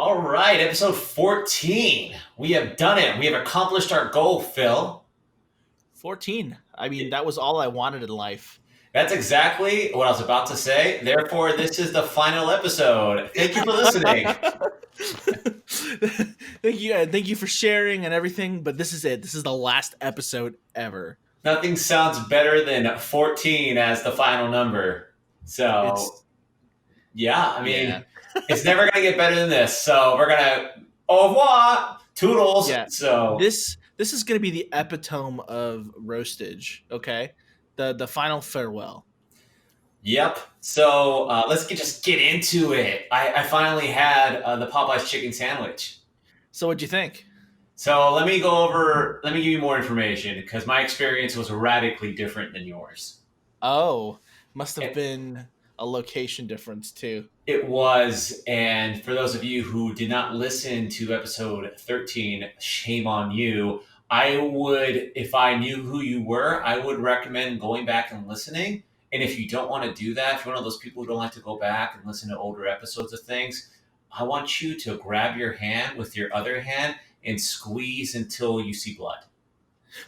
All right, episode 14. We have done it. We have accomplished our goal, Phil. 14. I mean, that was all I wanted in life. That's exactly what I was about to say. Therefore, this is the final episode. Thank you for listening. Thank you for sharing and everything, but this is it. This is the last episode ever. Nothing sounds better than 14 as the final number. So, it's never going to get better than this. So, we're going to au revoir, toodles. Yeah. So, this is going to be the epitome of roastage, okay? The final farewell. Yep. So let's just get into it. I finally had the Popeyes chicken sandwich. So what'd you think? So let me give you more information because my experience was radically different than yours. Oh, must have been a location difference too. It was. And for those of you who did not listen to episode 13, shame on you. I would, if I knew who you were, I would recommend going back and listening. And if you don't want to do that, if you're one of those people who don't like to go back and listen to older episodes of things, I want you to grab your hand with your other hand and squeeze until you see blood.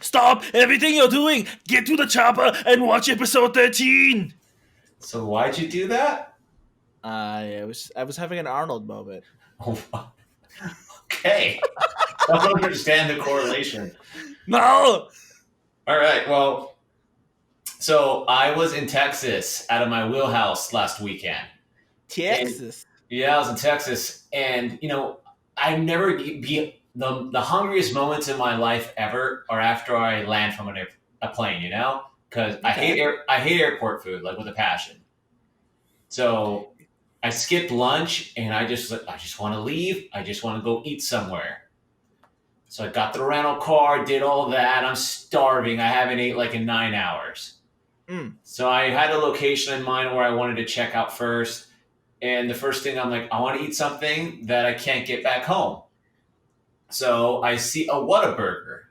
Stop everything you're doing! Get to the chopper and watch episode 13! So why'd you do that? I was having an Arnold moment. Oh, okay. I don't understand the correlation. No! All right, well, so I was in Texas out of my wheelhouse last weekend. Texas? Yeah, I was in Texas. And, I never be the hungriest moments in my life ever are after I land from a plane, Because I hate airport food, like with a passion. So I skipped lunch and I just want to leave. I just want to go eat somewhere. So I got the rental car, did all that. I'm starving. I haven't ate like in 9 hours. So I had a location in mind where I wanted to check out first. And the first thing I'm like, I want to eat something that I can't get back home. So I see a Whataburger.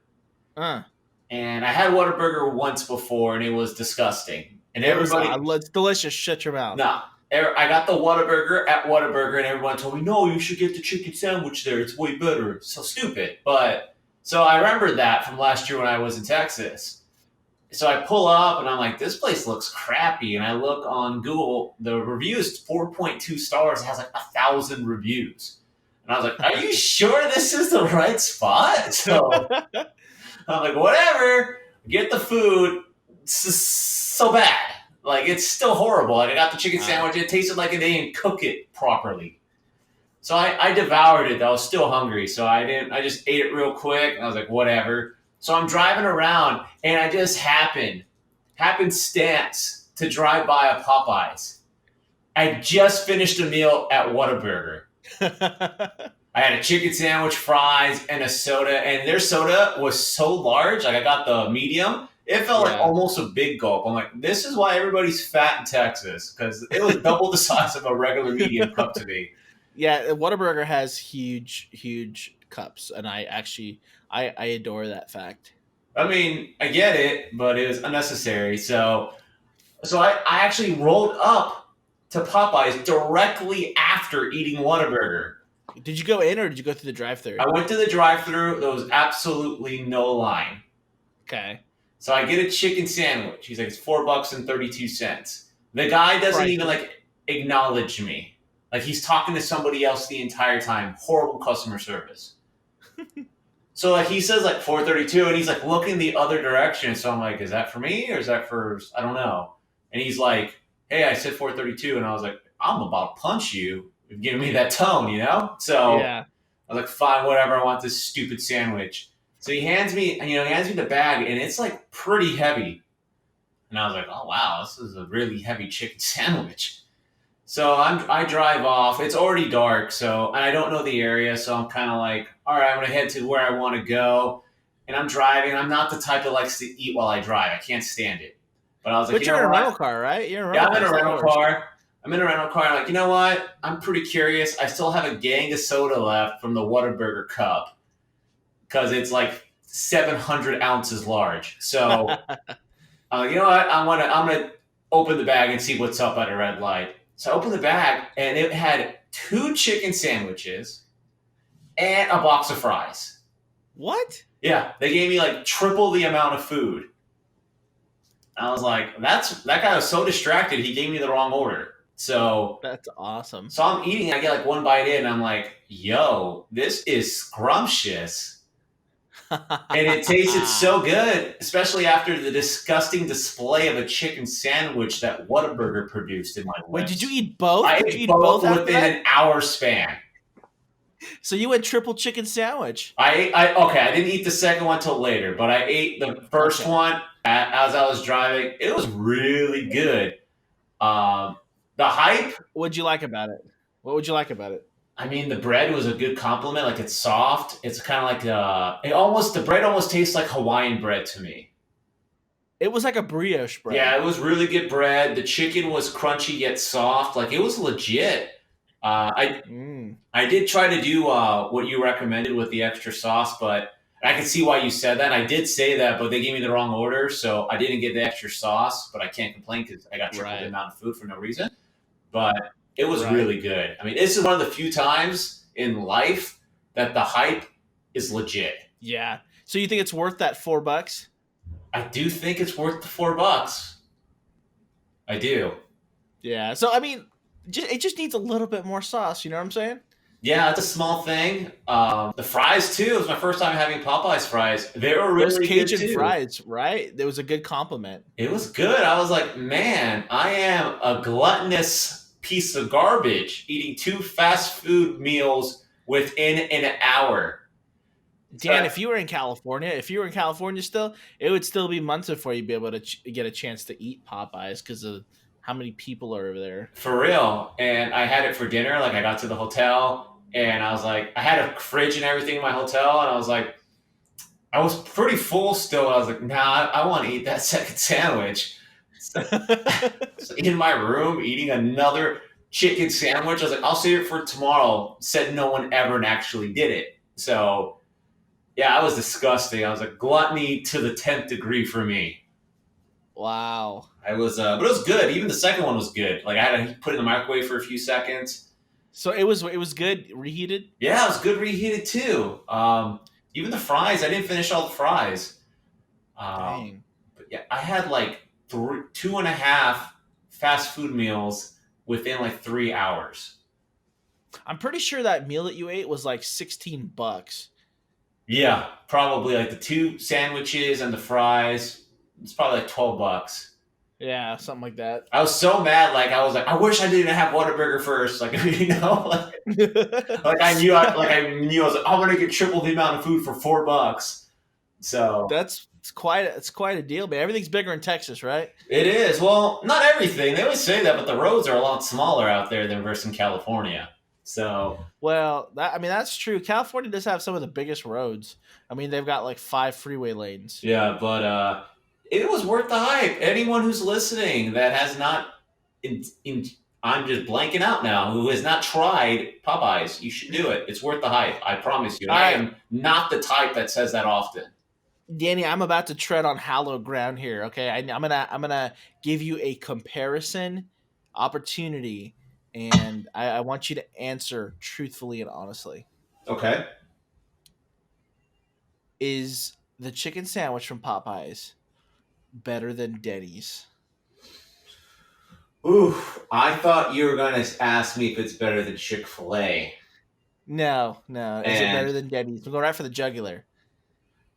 And I had Whataburger once before and it was disgusting. And everybody... It's delicious. Shut your mouth. Nah. I got the Whataburger at Whataburger, and everyone told me, no, you should get the chicken sandwich there. It's way better. So stupid. But so I remember that from last year when I was in Texas. So I pull up, and I'm like, this place looks crappy. And I look on Google. The review is 4.2 stars. It has like 1,000 reviews. And I was like, are you sure this is the right spot? So I'm like, whatever. Get the food. It's so bad. Like, it's still horrible. Like, I got the chicken sandwich. It tasted like they didn't cook it properly. So I devoured it. I was still hungry. So I just ate it real quick. And I was like, whatever. So I'm driving around. And I just happenstance to drive by a Popeyes. I just finished a meal at Whataburger. I had a chicken sandwich, fries, and a soda. And their soda was so large. Like, I got the medium. It felt like almost a big gulp. I'm like, this is why everybody's fat in Texas, because it was double the size of a regular medium cup to me. Yeah, Whataburger has huge cups, and I adore that fact. I mean, I get it, but it was unnecessary. So I actually rolled up to Popeyes directly after eating Whataburger. Did you go in, or did you go through the drive-thru? I went to the drive-thru. There was absolutely no line. Okay. So I get a chicken sandwich. He's like, it's $4.32. The guy doesn't even like acknowledge me. Like, he's talking to somebody else the entire time. Horrible customer service. So like he says like $4.32 and he's like looking the other direction. So I'm like, is that for me or is that for, I don't know. And he's like, hey, I said $4.32. And I was like, I'm about to punch you. You're giving me that tone, So I was like, fine, whatever. I want this stupid sandwich. So he hands me the bag, and it's like pretty heavy. And I was like, oh wow, this is a really heavy chicken sandwich. So I drive off. It's already dark, and I don't know the area, so I'm kind of like, all right, I'm gonna head to where I want to go. And I'm driving. I'm not the type that likes to eat while I drive. I can't stand it. But I was like, but you're in a rental car, right? I'm in a rental car. I'm in a rental car. I'm like, you know what? I'm pretty curious. I still have a gang of soda left from the Whataburger cup. Because it's like 700 ounces large. So, you know what? I'm gonna open the bag and see what's up at a red light. So I opened the bag, and it had 2 chicken sandwiches, and a box of fries. What? Yeah, they gave me like triple the amount of food. I was like, that guy was so distracted, he gave me the wrong order. That's awesome. So I'm eating, I get like one bite in, and I'm like, yo, this is scrumptious. And it tasted so good, especially after the disgusting display of a chicken sandwich that Whataburger produced in my lips. Wait, did you eat both? I Did you ate eat both after within that? an hour span. So you went triple chicken sandwich. Okay, I didn't eat the second one till later, but I ate the first one as I was driving. It was really good. The hype. What'd you like about it? What would you like about it? I mean, the bread was a good compliment. Like it's soft. It's kind of like the bread almost tastes like Hawaiian bread to me. It was like a brioche bread. Yeah, it was really good bread. The chicken was crunchy yet soft. Like it was legit. I did try to do what you recommended with the extra sauce, but I can see why you said that. I did say that, but they gave me the wrong order, so I didn't get the extra sauce. But I can't complain because I got triple the amount of food for no reason. But it was really good. I mean, this is one of the few times in life that the hype is legit. Yeah. So you think it's worth that $4? I do think it's worth the $4. I do. Yeah. So I mean, it just needs a little bit more sauce. You know what I'm saying? Yeah, it's a small thing. The fries too. It was my first time having Popeyes fries. They were really Those Cajun good too. fries, right? It was a good compliment. It was good. I was like, man, I am a gluttonous piece of garbage eating 2 fast food meals within an hour. Dan, if you were in California still, it would still be months before you'd be able to get a chance to eat Popeyes because of how many people are over there. For real. And I had it for dinner. Like I got to the hotel and I was like, I had a fridge and everything in my hotel. And I was like, I was pretty full still. I was like, nah, I want to eat that second sandwich. So in my room eating another chicken sandwich. I was like, I'll save it for tomorrow. Said no one ever actually did it. So yeah, I was disgusting. I was like, gluttony to the 10th degree for me. Wow. I was, but it was good. Even the second one was good. Like I had to put it in the microwave for a few seconds. So it was good reheated. Yeah, it was good reheated too. Even the fries, I didn't finish all the fries. Dang. But yeah, I had like 2.5 fast food meals within like 3 hours. I'm pretty sure that meal that you ate was like $16. Yeah, probably like the 2 sandwiches and the fries. It's probably like $12. Yeah, something like that. I was so mad. Like I was like, I wish I didn't have Whataburger first. Like you know, like I knew I was like, I'm gonna get triple the amount of food for $4. So it's quite a deal, man. Everything's bigger in Texas, right? It is. Well, not everything. They always say that, but the roads are a lot smaller out there than versus in California. So well, that's true. California does have some of the biggest roads. I mean, they've got like 5 freeway lanes. Yeah, but it was worth the hype. Anyone who's listening that has not, I'm just blanking out now, who has not tried Popeyes, you should do it. It's worth the hype. I promise you. I am not the type that says that often. Danny, I'm about to tread on hallowed ground here. Okay, I'm gonna give you a comparison opportunity, and I want you to answer truthfully and honestly. Okay. Is the chicken sandwich from Popeyes better than Denny's? Ooh, I thought you were going to ask me if it's better than Chick-fil-A. No. Is it better than Denny's? We'll go right for the jugular.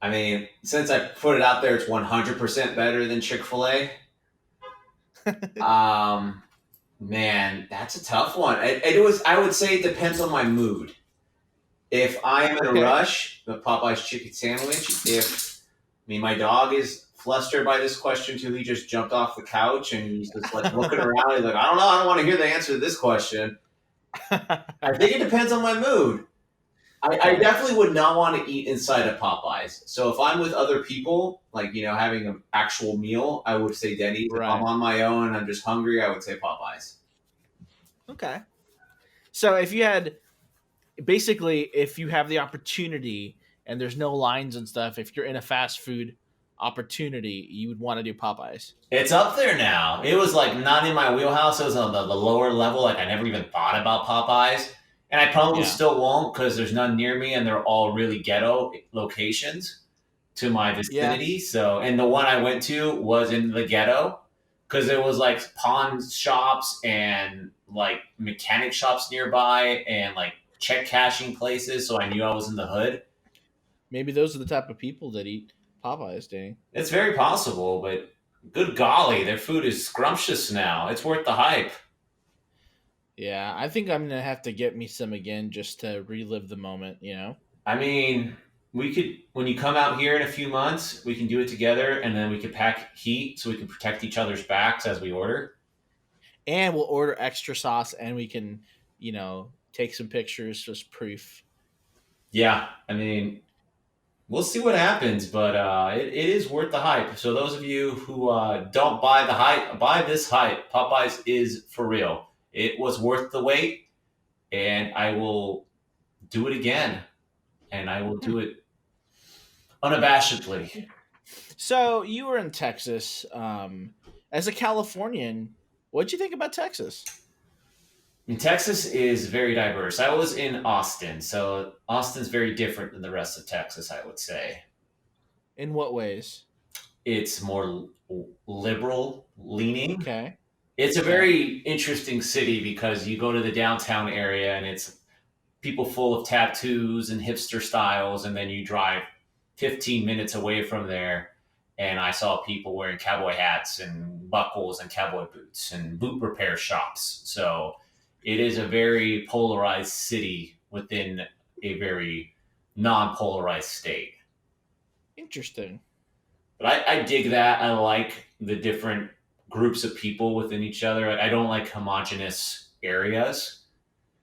I mean, since I put it out there, it's 100% better than Chick-fil-A. Man, that's a tough one. I would say it depends on my mood. If I am in a rush, the Popeyes chicken sandwich. My dog is flustered by this question too. He just jumped off the couch and he's just like looking around. He's like, I don't know. I don't want to hear the answer to this question. I think it depends on my mood. I definitely would not want to eat inside of Popeyes. So if I'm with other people, like, having an actual meal, I would say Denny's. Right. If I'm on my own and I'm just hungry, I would say Popeyes. Okay. So if you have the opportunity and there's no lines and stuff, if you're in a fast food opportunity, you would want to do Popeyes. It's up there now. It was like not in my wheelhouse. It was on the lower level. Like I never even thought about Popeyes. And I probably Yeah. still won't because there's none near me, and they're all really ghetto locations to my Yeah. vicinity. So, and the one I went to was in the ghetto because there was like pawn shops and like mechanic shops nearby and like check cashing places. So I knew I was in the hood. Maybe those are the type of people that eat Popeyes, dang. It's very possible, but good golly, their food is scrumptious now. It's worth the hype. Yeah, I think I'm gonna have to get me some again just to relive the moment, you know? I mean, we could when you come out here in a few months, we can do it together, and then we could pack heat so we can protect each other's backs as we order. And we'll order extra sauce and we can, take some pictures just proof. Yeah, I mean, we'll see what happens, but it is worth the hype. So those of you who don't buy the hype, buy this hype. Popeyes is for real. It was worth the wait, and I will do it again, and I will do it unabashedly. So you were in Texas. As a Californian, what'd you think about Texas? And Texas is very diverse. I was in Austin, so Austin's very different than the rest of Texas, I would say. In what ways? It's more liberal leaning. Okay. It's a Okay. very interesting city because you go to the downtown area and it's people full of tattoos and hipster styles, and then you drive 15 minutes away from there, and I saw people wearing cowboy hats and buckles and cowboy boots and boot repair shops. So it is a very polarized city within a very non-polarized state. Interesting. But I dig that. I like the different groups of people within each other. I don't like homogenous areas.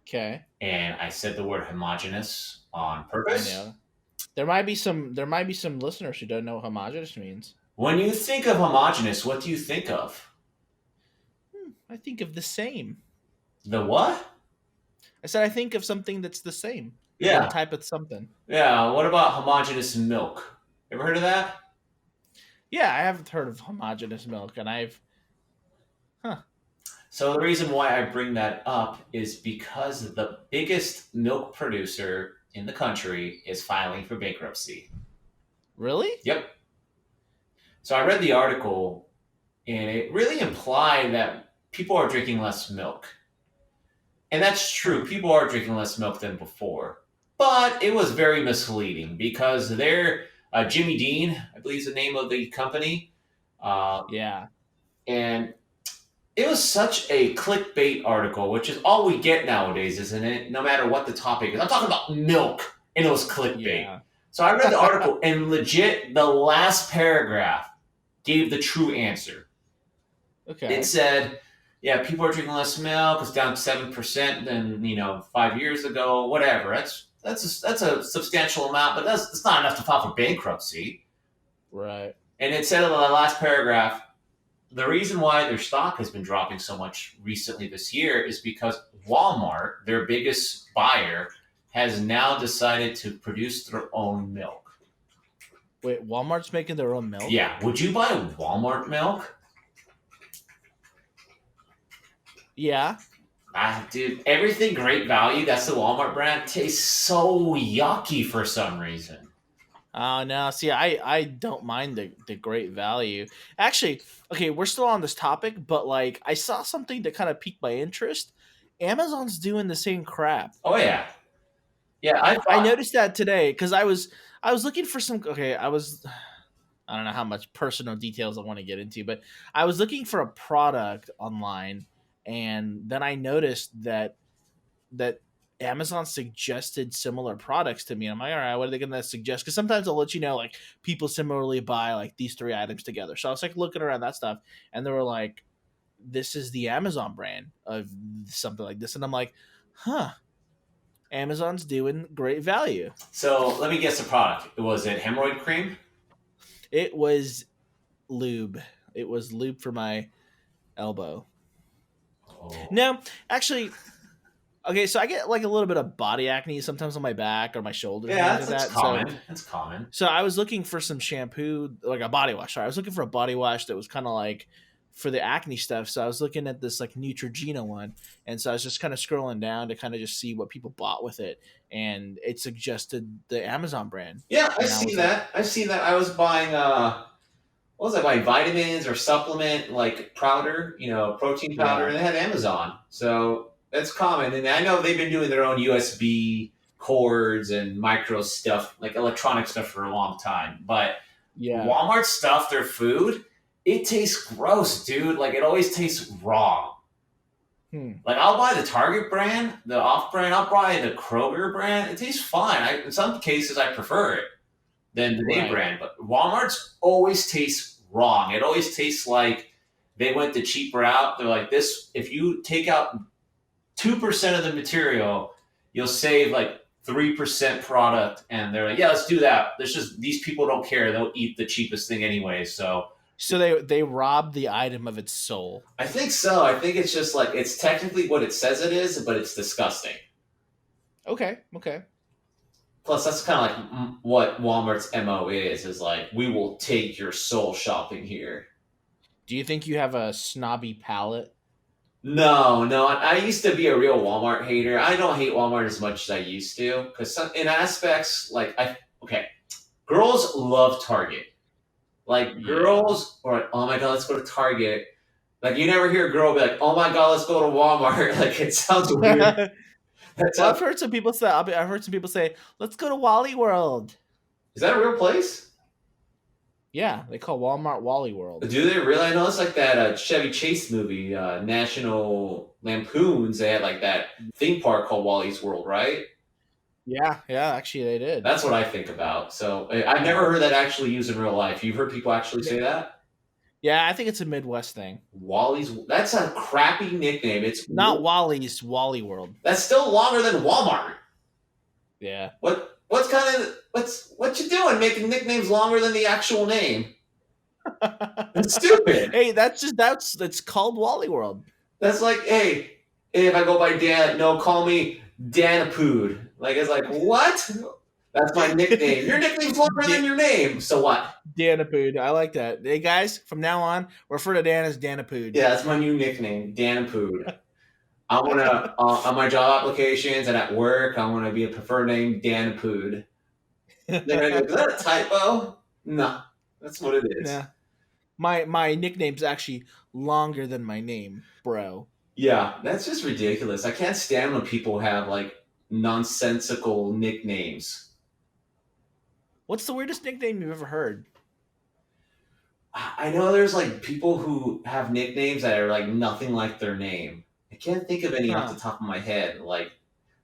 Okay. And I said the word homogenous on I purpose. know. There might be some listeners who don't know what homogeneous means. When you think of homogenous, what do you think of? I think of the same. The what? I said I think of something that's the same. One Yeah. type of something. Yeah. What about homogenous milk? Ever heard of that? Yeah, I haven't heard of homogeneous milk, and huh. So the reason why I bring that up is because the biggest milk producer in the country is filing for bankruptcy. Really? Yep. So I read the article and it really implied that people are drinking less milk. And that's true. People are drinking less milk than before. But it was very misleading because they're Jimmy Dean, I believe is the name of the company. Uh, Yeah. and it was such a clickbait article, which is all we get nowadays, isn't it? No matter what the topic is. I'm talking about milk, and it was clickbait. Yeah. So I read the article, and legit, the last paragraph gave the true answer. Okay. It said, yeah, people are drinking less milk. It's down 7% than 5 years ago. Whatever. That's a substantial amount, but that's not enough to file for bankruptcy. Right. And it said in the last paragraph, the reason why their stock has been dropping so much recently this year is because Walmart, their biggest buyer, has now decided to produce their own milk. Wait, Walmart's making their own milk? Yeah, would you buy Walmart milk? Yeah. Dude, everything Great Value, that's the Walmart brand, tastes so yucky for some reason. Oh no, see, I don't mind the great value. Actually, okay, we're still on this topic, but like I saw something that kind of piqued my interest. Amazon's doing the same crap. Oh yeah, yeah. I noticed that today because I was looking for some. Okay, I don't know how much personal details I want to get into, but I was looking for a product online, and then I noticed that Amazon suggested similar products to me. I'm like, all right, what are they going to suggest? Because sometimes they'll let you know, like, people similarly buy like these three items together. So I was like looking around that stuff, and they were like, this is the Amazon brand of something like this. And I'm like, huh, Amazon's doing great value. So let me guess the product. Was it hemorrhoid cream? It was lube. It was lube for my elbow. Oh. No, actually, okay, so I get like a little bit of body acne sometimes on my back or my shoulders. Yeah, And that's that. common. So, That's common. so I was looking for some shampoo, like a body wash. Sorry, I was looking for a body wash that was kind of like for the acne stuff. So I was looking at this like Neutrogena one, and so I was just kind of scrolling down to kind of just see what people bought with it, and it suggested the Amazon brand, Yeah, I've and I seen was like, that. I've seen that. I was buying what was I buying? Vitamins or supplement like powder, protein powder, yeah, and they had Amazon. So that's common. And I know they've been doing their own USB cords and micro stuff, like electronic stuff for a long time. But yeah, Walmart stuff, their food, it tastes gross, dude. Like it always tastes wrong. hmm, Like I'll buy the Target brand, the off brand. I'll buy the Kroger brand. It tastes fine. In some cases, I prefer it than the name right. brand. But Walmart's always tastes wrong. It always tastes like they went the cheap route. They're like this. If you take out 2% of the material, you'll save like 3% product. And they're like, yeah, let's do that. There's just these people don't care. They'll eat the cheapest thing anyway. So So they robbed the item of its soul. I think so. I think it's just like it's technically what it says it is, but it's disgusting. Okay, okay. Plus, that's kind of like what Walmart's MO is like, we will take your soul shopping here. Do you think you have a snobby palate? No, no, I used to be a real Walmart hater. I don't hate Walmart as much as I used to because in aspects, okay, girls love Target. Like, Yeah. girls are like, oh my God, let's go to Target. Like, you never hear a girl be like, oh my God, let's go to Walmart. Like, it sounds weird. That Well, sounds, I've heard some people say, "Let's go to Wally World." is that a real place? Yeah, they call Walmart Wally World. Do they really? I know it's like that Chevy Chase movie, National Lampoons. They had like that theme park called Wally's World, right? Yeah, yeah, actually they did. That's what I think about. So I've never heard that actually used in real life. You've heard people actually say that? Yeah, I think it's a Midwest thing. Wally's. That's a crappy nickname. Not Wally's, Wally World. That's still longer than Walmart. Yeah. What's kind of what you doing making nicknames longer than the actual name? It's stupid. Hey, that's called Wally World. That's like, hey, if I go by Dan, no, call me Danapood. Like, it's like, what? That's my nickname. Your nickname's longer than your name. So what? Danapood. I like that. Hey guys, from now on, refer to Dan as Danapood. Yeah, that's my new nickname, Danapood. I want to, on my job applications and at work, I want to be a preferred name, Danapood. They're going to go, is that a typo? No, that's what it is. Nah. My nickname's actually longer than my name, bro. Yeah, that's just ridiculous. I can't stand when people have like nonsensical nicknames. What's the weirdest nickname you've ever heard? I know there's like people who have nicknames that are like nothing like their name. I can't think of any off Huh. the top of my head. Like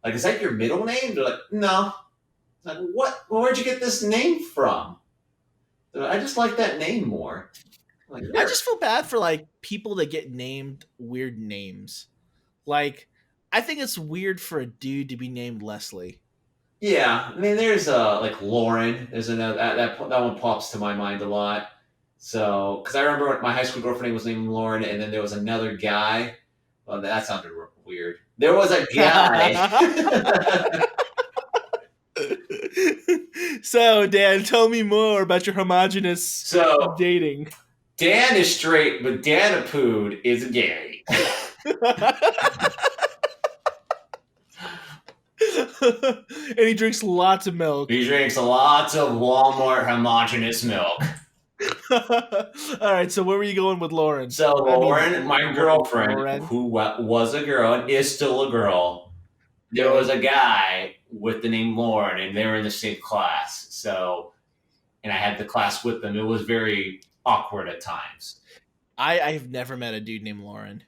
is that your middle name? They're like, no. It's like, what? Well, where'd you get this name from? They're like, I just like that name more. I'm like, I just feel bad for like people that get named weird names. Like, I think it's weird for a dude to be named Leslie. yeah. I mean, there's like Lauren. There's another that one pops to my mind a lot. So, because I remember my high school girlfriend was named Lauren, and then there was another guy. Well, that sounded weird. There was a guy. So, Dan, tell me more about your homogenous So dating. Dan is straight, but Danapood is gay. And he drinks lots of milk. He drinks lots of Walmart homogenous milk. All right, so where were you going with Lauren? So Lauren, my girlfriend, Lauren. who was a girl and is still a girl, there was a guy with the name Lauren, and they were in the same class. So, and I had the class with them. It was very awkward at times. I've never met a dude named Lauren.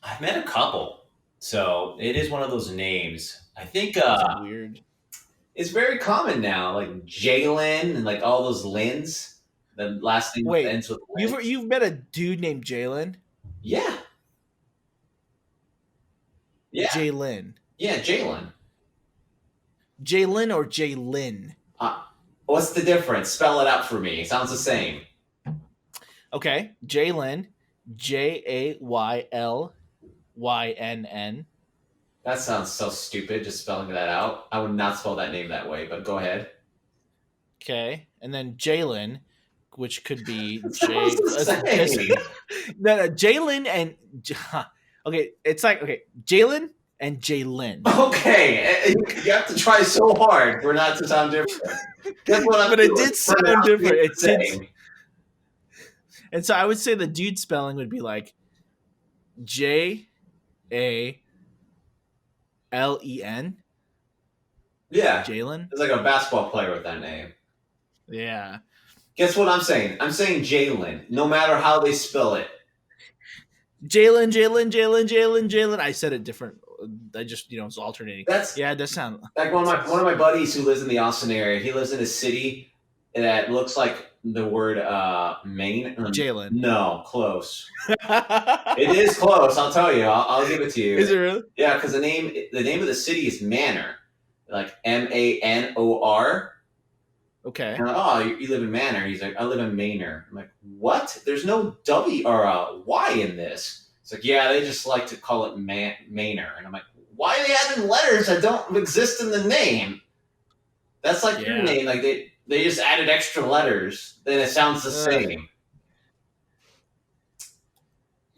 I've met a couple, so it is one of those names. I think That's weird. it's very common now, like Jalen and like all those Lins. The last name Wait, ends with Lin. you've met a dude named Jalen? Yeah, yeah, Jalen. yeah, Jalen. Jalen or Jaylin? What's the difference? Spell it out for me. It sounds the same. Okay, Jalen, Jaylynn. That sounds so stupid, just spelling that out. I would not spell that name that way, but go ahead. Okay, and then Jalen, which could be It's almost the same. no, Jalen and okay, it's like okay, Jalen and Jalen. Okay, you have to try so hard for not to sound different. That's what I'm But it doing. did sound different. It did, Same. and so I would say the dude spelling would be like JALEN. Yeah, Jalen. there's like a basketball player with that name. Yeah. Guess what I'm saying? I'm saying Jalen, no matter how they spell it. Jalen. I said it different. I just it's alternating. That's Yeah, it does sound like one of my buddies who lives in the Austin area. He lives in a city that looks like the word Maine. Jalen. No, close. It is close. I'll tell you. I'll give it to you. Is it really? Yeah, because the name of the city is Manor, like Manor. Okay. And I'm like, oh, you live in Manor. He's like, I live in Manor. I'm like, what? There's no W or a Y in this. It's like, yeah, they just like to call it Manor. And I'm like, why are they adding letters that don't exist in the name? That's like your name. Like they just added extra letters. Then it sounds the same.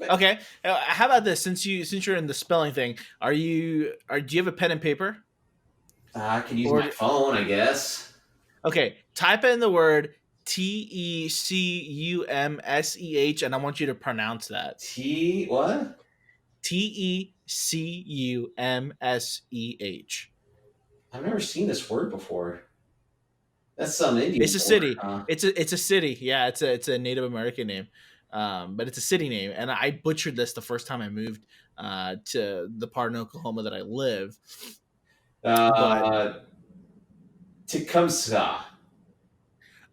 Okay. How about this? Since you're in the spelling thing, do you have a pen and paper? I can use my phone, I guess. Okay, type in the word TECUMSEH, and I want you to pronounce that. What? TECUMSEH. I've never seen this word before. That's some Indian. It's a city. Huh? It's a city. Yeah, it's a Native American name, but it's a city name. And I butchered this the first time I moved to the part in Oklahoma that I live. Tecumseh.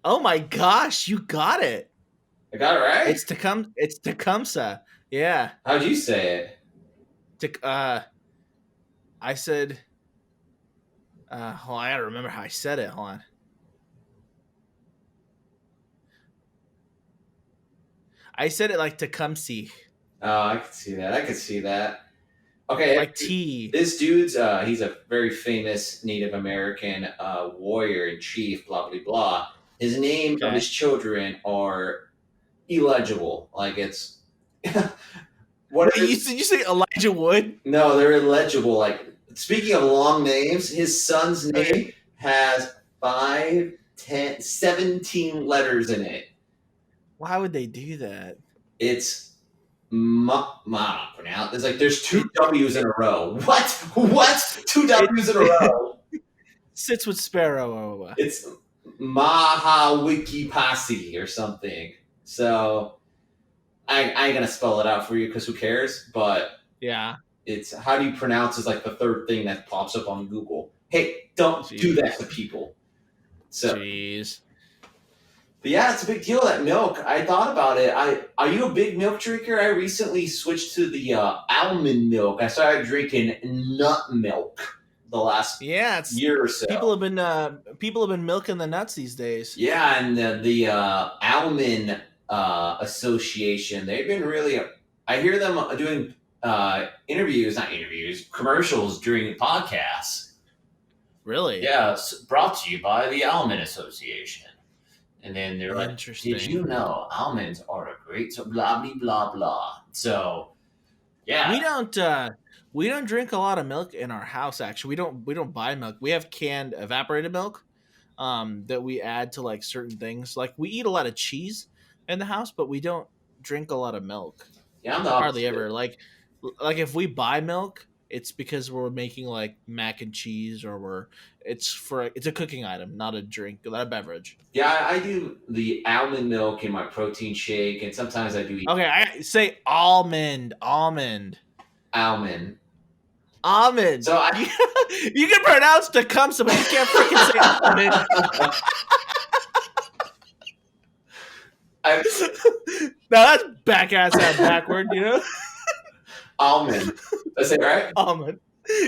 Oh my gosh, you got it! I got it right. It's Tecumseh. Yeah. How'd you say it? I said. Hold on, I gotta remember how I said it. Hold on. I said it like Tecumseh. Oh, I could see that. Okay, like T. This dude's he's a very famous Native American warrior and chief. Blah blah blah. His name of his children are illegible. Like it's. Did you say Elijah Wood? No, they're illegible. Like speaking of long names, his son's name has 5, 10, 17 letters in it. Why would they do that? It's pronounce. It's like there's 2 W's in a row. What? 2 W's in a row. Sits with Sparrow. It's Mahawikipasi or something. So I ain't gonna spell it out for you because who cares? But yeah, it's how do you pronounce is like the third thing that pops up on Google. Hey, don't do that to people. So. Jeez. But yeah, it's a big deal, that milk. I thought about it. Are you a big milk drinker? I recently switched to the almond milk. I started drinking nut milk the last year or so. People have been milking the nuts these days. Yeah, and the almond association, they've been really. I hear them doing commercials during podcasts. Really? Yeah, brought to you by the Almond Association. And then they're like, did you know almonds are a great, so blah, blah, blah, blah. So, yeah. We don't drink a lot of milk in our house, actually. We don't buy milk. We have canned evaporated milk that we add to like certain things. Like we eat a lot of cheese in the house, but we don't drink a lot of milk. Yeah, I'm the hardly ever. Like if we buy milk, it's because we're making like mac and cheese, or it's a cooking item, not a drink, not a beverage. Yeah, I do the almond milk in my protein shake, and sometimes I do eat. Okay, I say almond. So you can pronounce Tecumseh, but you can't freaking say almond. Now that's back ass out backward, you know. Almond. That's it, right? Almond.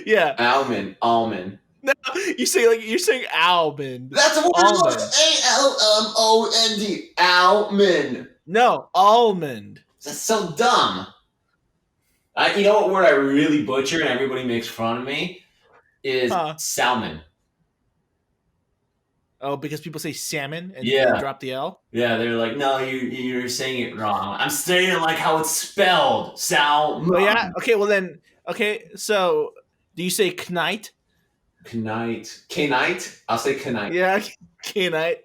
Yeah. Almond. No, you're saying almond. That's a word. ALMOND. Almond. No, almond. That's so dumb. You know what word I really butcher and everybody makes fun of me is salmon. Oh, because people say salmon and they Yeah. drop the L. Yeah, they're like, no, you're saying it wrong. I'm saying it like how it's spelled. Salmon. Oh yeah. Okay. Well then. Okay. So do you say knight? Knight. Knight? I'll say knight. Yeah. Knight.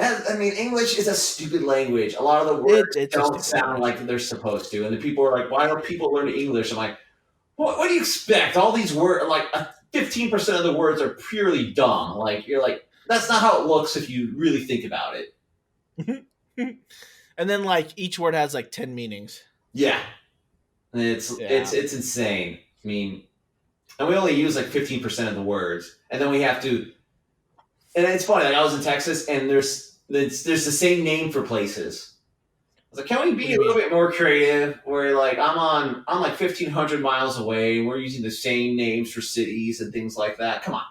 I mean, English is a stupid language. A lot of the words It's a don't stupid sound language. like they're supposed to. And the people are like, why don't people learn English? I'm like, what do you expect? All these words, like 15% of the words are purely dumb. Like, you're like, that's not how it looks if you really think about it. And then like each word has like 10 meanings. Yeah. It's Yeah. it's insane. I mean, and we only use like 15% of the words. And then we have to, and it's funny, like I was in Texas and there's the same name for places. I was like, can we What do be you a little mean? bit more creative? Where like I'm like 1,500 miles away, and we're using the same names for cities and things like that. Come on,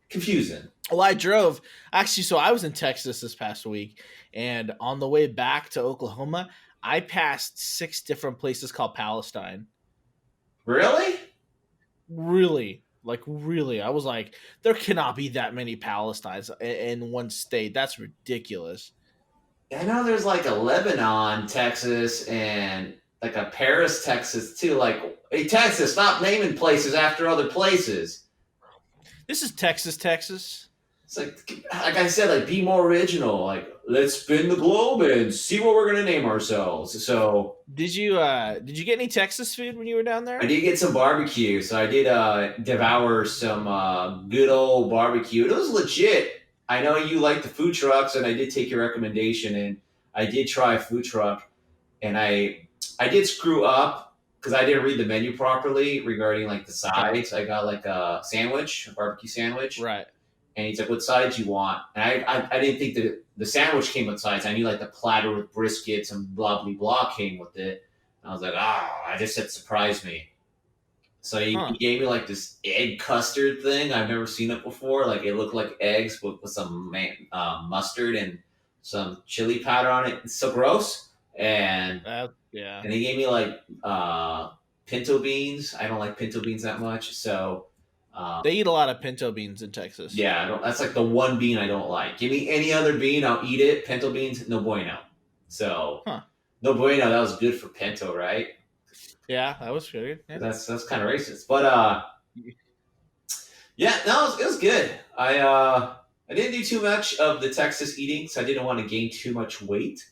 confusing. Well, I drove actually. So I was in Texas this past week, and on the way back to Oklahoma, I passed 6 different places called Palestine. Really? Really, like really, I was like, there cannot be that many Palestines in one state. That's ridiculous. I know there's like a Lebanon, Texas, and like a Paris, Texas too. Like, hey, Texas, stop naming places after other places. This is Texas, Texas. It's like I said, like be more original. Like let's spin the globe and see what we're gonna name ourselves. So Did you get any Texas food when you were down I there? did get some barbecue. So I did devour some good old barbecue. It was legit. I know you like the food trucks, and I did take your recommendation, and I did try a food truck, and I did screw up because I didn't read the menu properly regarding like the Okay, sides. I got like a sandwich, a barbecue sandwich, right. and he's like, "What sides you want?" And I didn't think the sandwich came with sides. I knew like the platter with briskets and blah blah blah came with it. And I was like, I just said surprise me. So he Huh. gave me like this egg custard thing. I've never seen it before. Like it looked like eggs with some mustard and some chili powder on it. It's so gross. Yeah. And he gave me like pinto beans. I don't like pinto beans that much. So They eat a lot of pinto beans in Texas. yeah, I don't. That's like the one bean I don't like. Give me any other bean, I'll eat it. Pinto beans, no bueno. So Huh. no bueno. That was good for pinto, right? Yeah, that was good. Yeah. That's kind of racist, but yeah, no, it was good. I didn't do too much of the Texas eating, so I didn't want to gain too much weight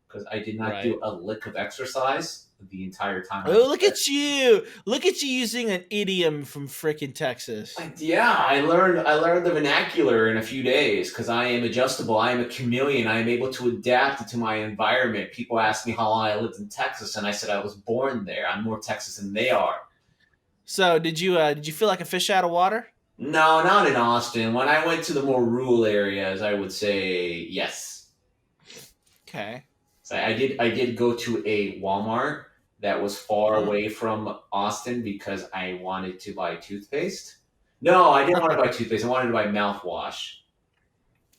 because I did not Right. do a lick of exercise the entire time I Oh, was look there. at you! Look at you using an idiom from frickin' Texas. Yeah, I learned the vernacular in a few days because I am adjustable. I am a chameleon. I am able to adapt to my environment. People ask me how long I lived in Texas, and I said I was born there. I'm more Texas than they are. So, did you feel like a fish out of water? No, not in Austin. When I went to the more rural areas, I would say yes. Okay. So I did go to a Walmart that was far Huh. away from Austin because I wanted to buy toothpaste. No, I didn't want to buy toothpaste. I wanted to buy mouthwash.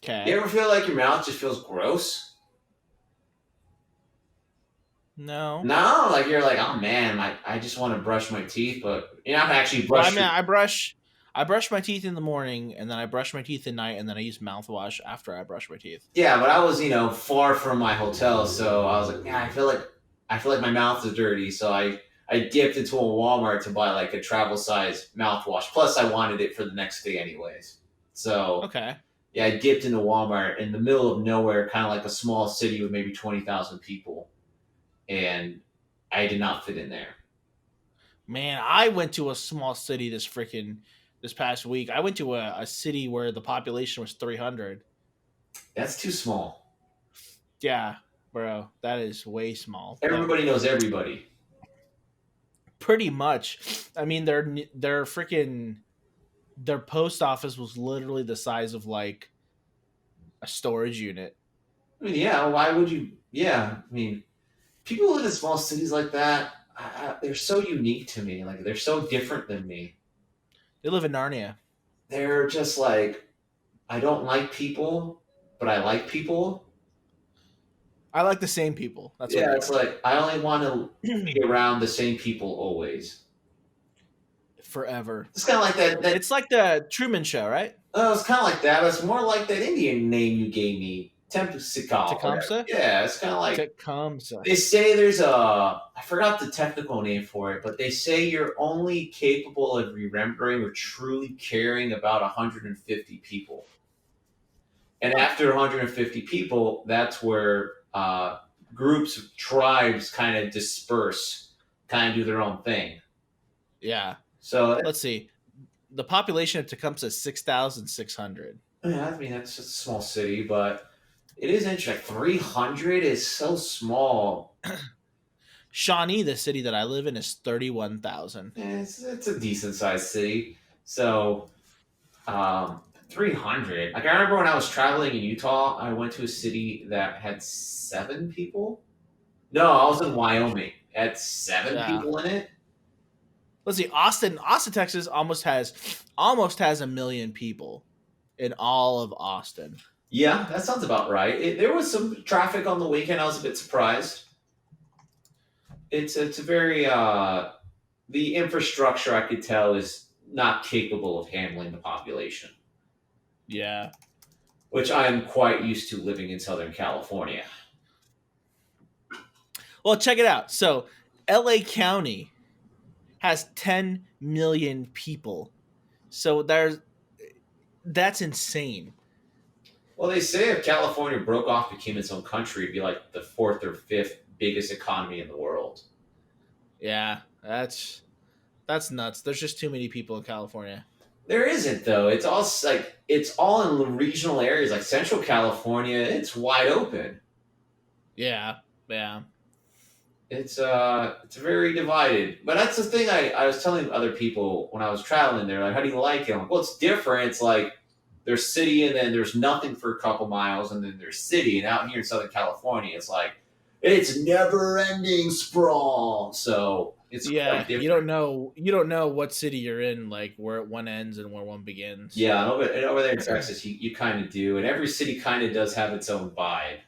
You Okay. ever feel like your mouth just feels gross? No. No, like you're like, oh man, I just want to brush my teeth, but you're not gonna actually Well, I brush mean, your. I brush my teeth in the morning, and then I brush my teeth at night, and then I use mouthwash after I brush my teeth. Yeah, but I was far from my hotel, so I was like, yeah, I feel like my mouth is dirty, so I dipped into a Walmart to buy like a travel size mouthwash. Plus, I wanted it for the next day anyways. So Okay. yeah, I dipped into Walmart in the middle of nowhere, kind of like a small city with maybe 20,000 people, and I did not fit in there. Man, I went to a small city this past week. I went to a city where the population was 300. That's too small. Yeah, bro, that is way small. But Everybody knows everybody. pretty much, I mean, their freaking their post office was literally the size of like a storage unit. I mean, yeah, why would you? Yeah, I mean, people who live in small cities like that, they're so unique to me. Like they're so different than me. They live in Narnia. They're just like I don't like people, but I like people. I like the same people. That's what Yeah, they it's are. like I only want to be around the same people always. forever. It's kind of like that. It's like the Truman Show, right? It's kind of like that. But it's more like that Indian name you gave me, Tempsicle. Tecumseh. Yeah, it's kind of like Tecumseh. they say there's a. I forgot the technical name for it, but they say you're only capable of remembering or truly caring about 150 people. And after 150 people, that's where groups of tribes kind of disperse, kind of do their own thing. Yeah. So Let's see. The population of Tecumseh is 6,600. yeah, I mean that's just a small city, but it is interesting. 300 is so small. Shawnee, the city that I live in, is 31,000. It's a decent sized city. So 300. Like I remember when I was traveling in Utah, I went to a city that had 7 people. No, I was in Wyoming. It had 7 people in it. Let's see. Austin, Texas, almost has 1,000,000 people in all of Austin. Yeah, that sounds about right. There was some traffic on the weekend. I was a bit surprised. It's a very the infrastructure I could tell is not capable of handling the population. Yeah. Which I am quite used to living in Southern California. Well, check it out. So, LA County has 10 million people. So that's insane. Well, they say if California broke off, became its own country, it'd be like the 4th or 5th biggest economy in the world. Yeah, that's nuts. There's just too many people in California. There isn't though. It's all in regional areas like Central California. It's wide open. Yeah. It's very divided. But that's the thing I was telling other people when I was traveling there. Like, how do you like it? I'm like, well, it's different. It's like there's city and then there's nothing for a couple miles and then there's city. And out here in Southern California, it's like it's never ending sprawl. So it's quite different. You don't know what city you're in, like where one ends and where one begins. Yeah, and over there in Texas, you kind of do, and every city kind of does have its own vibe.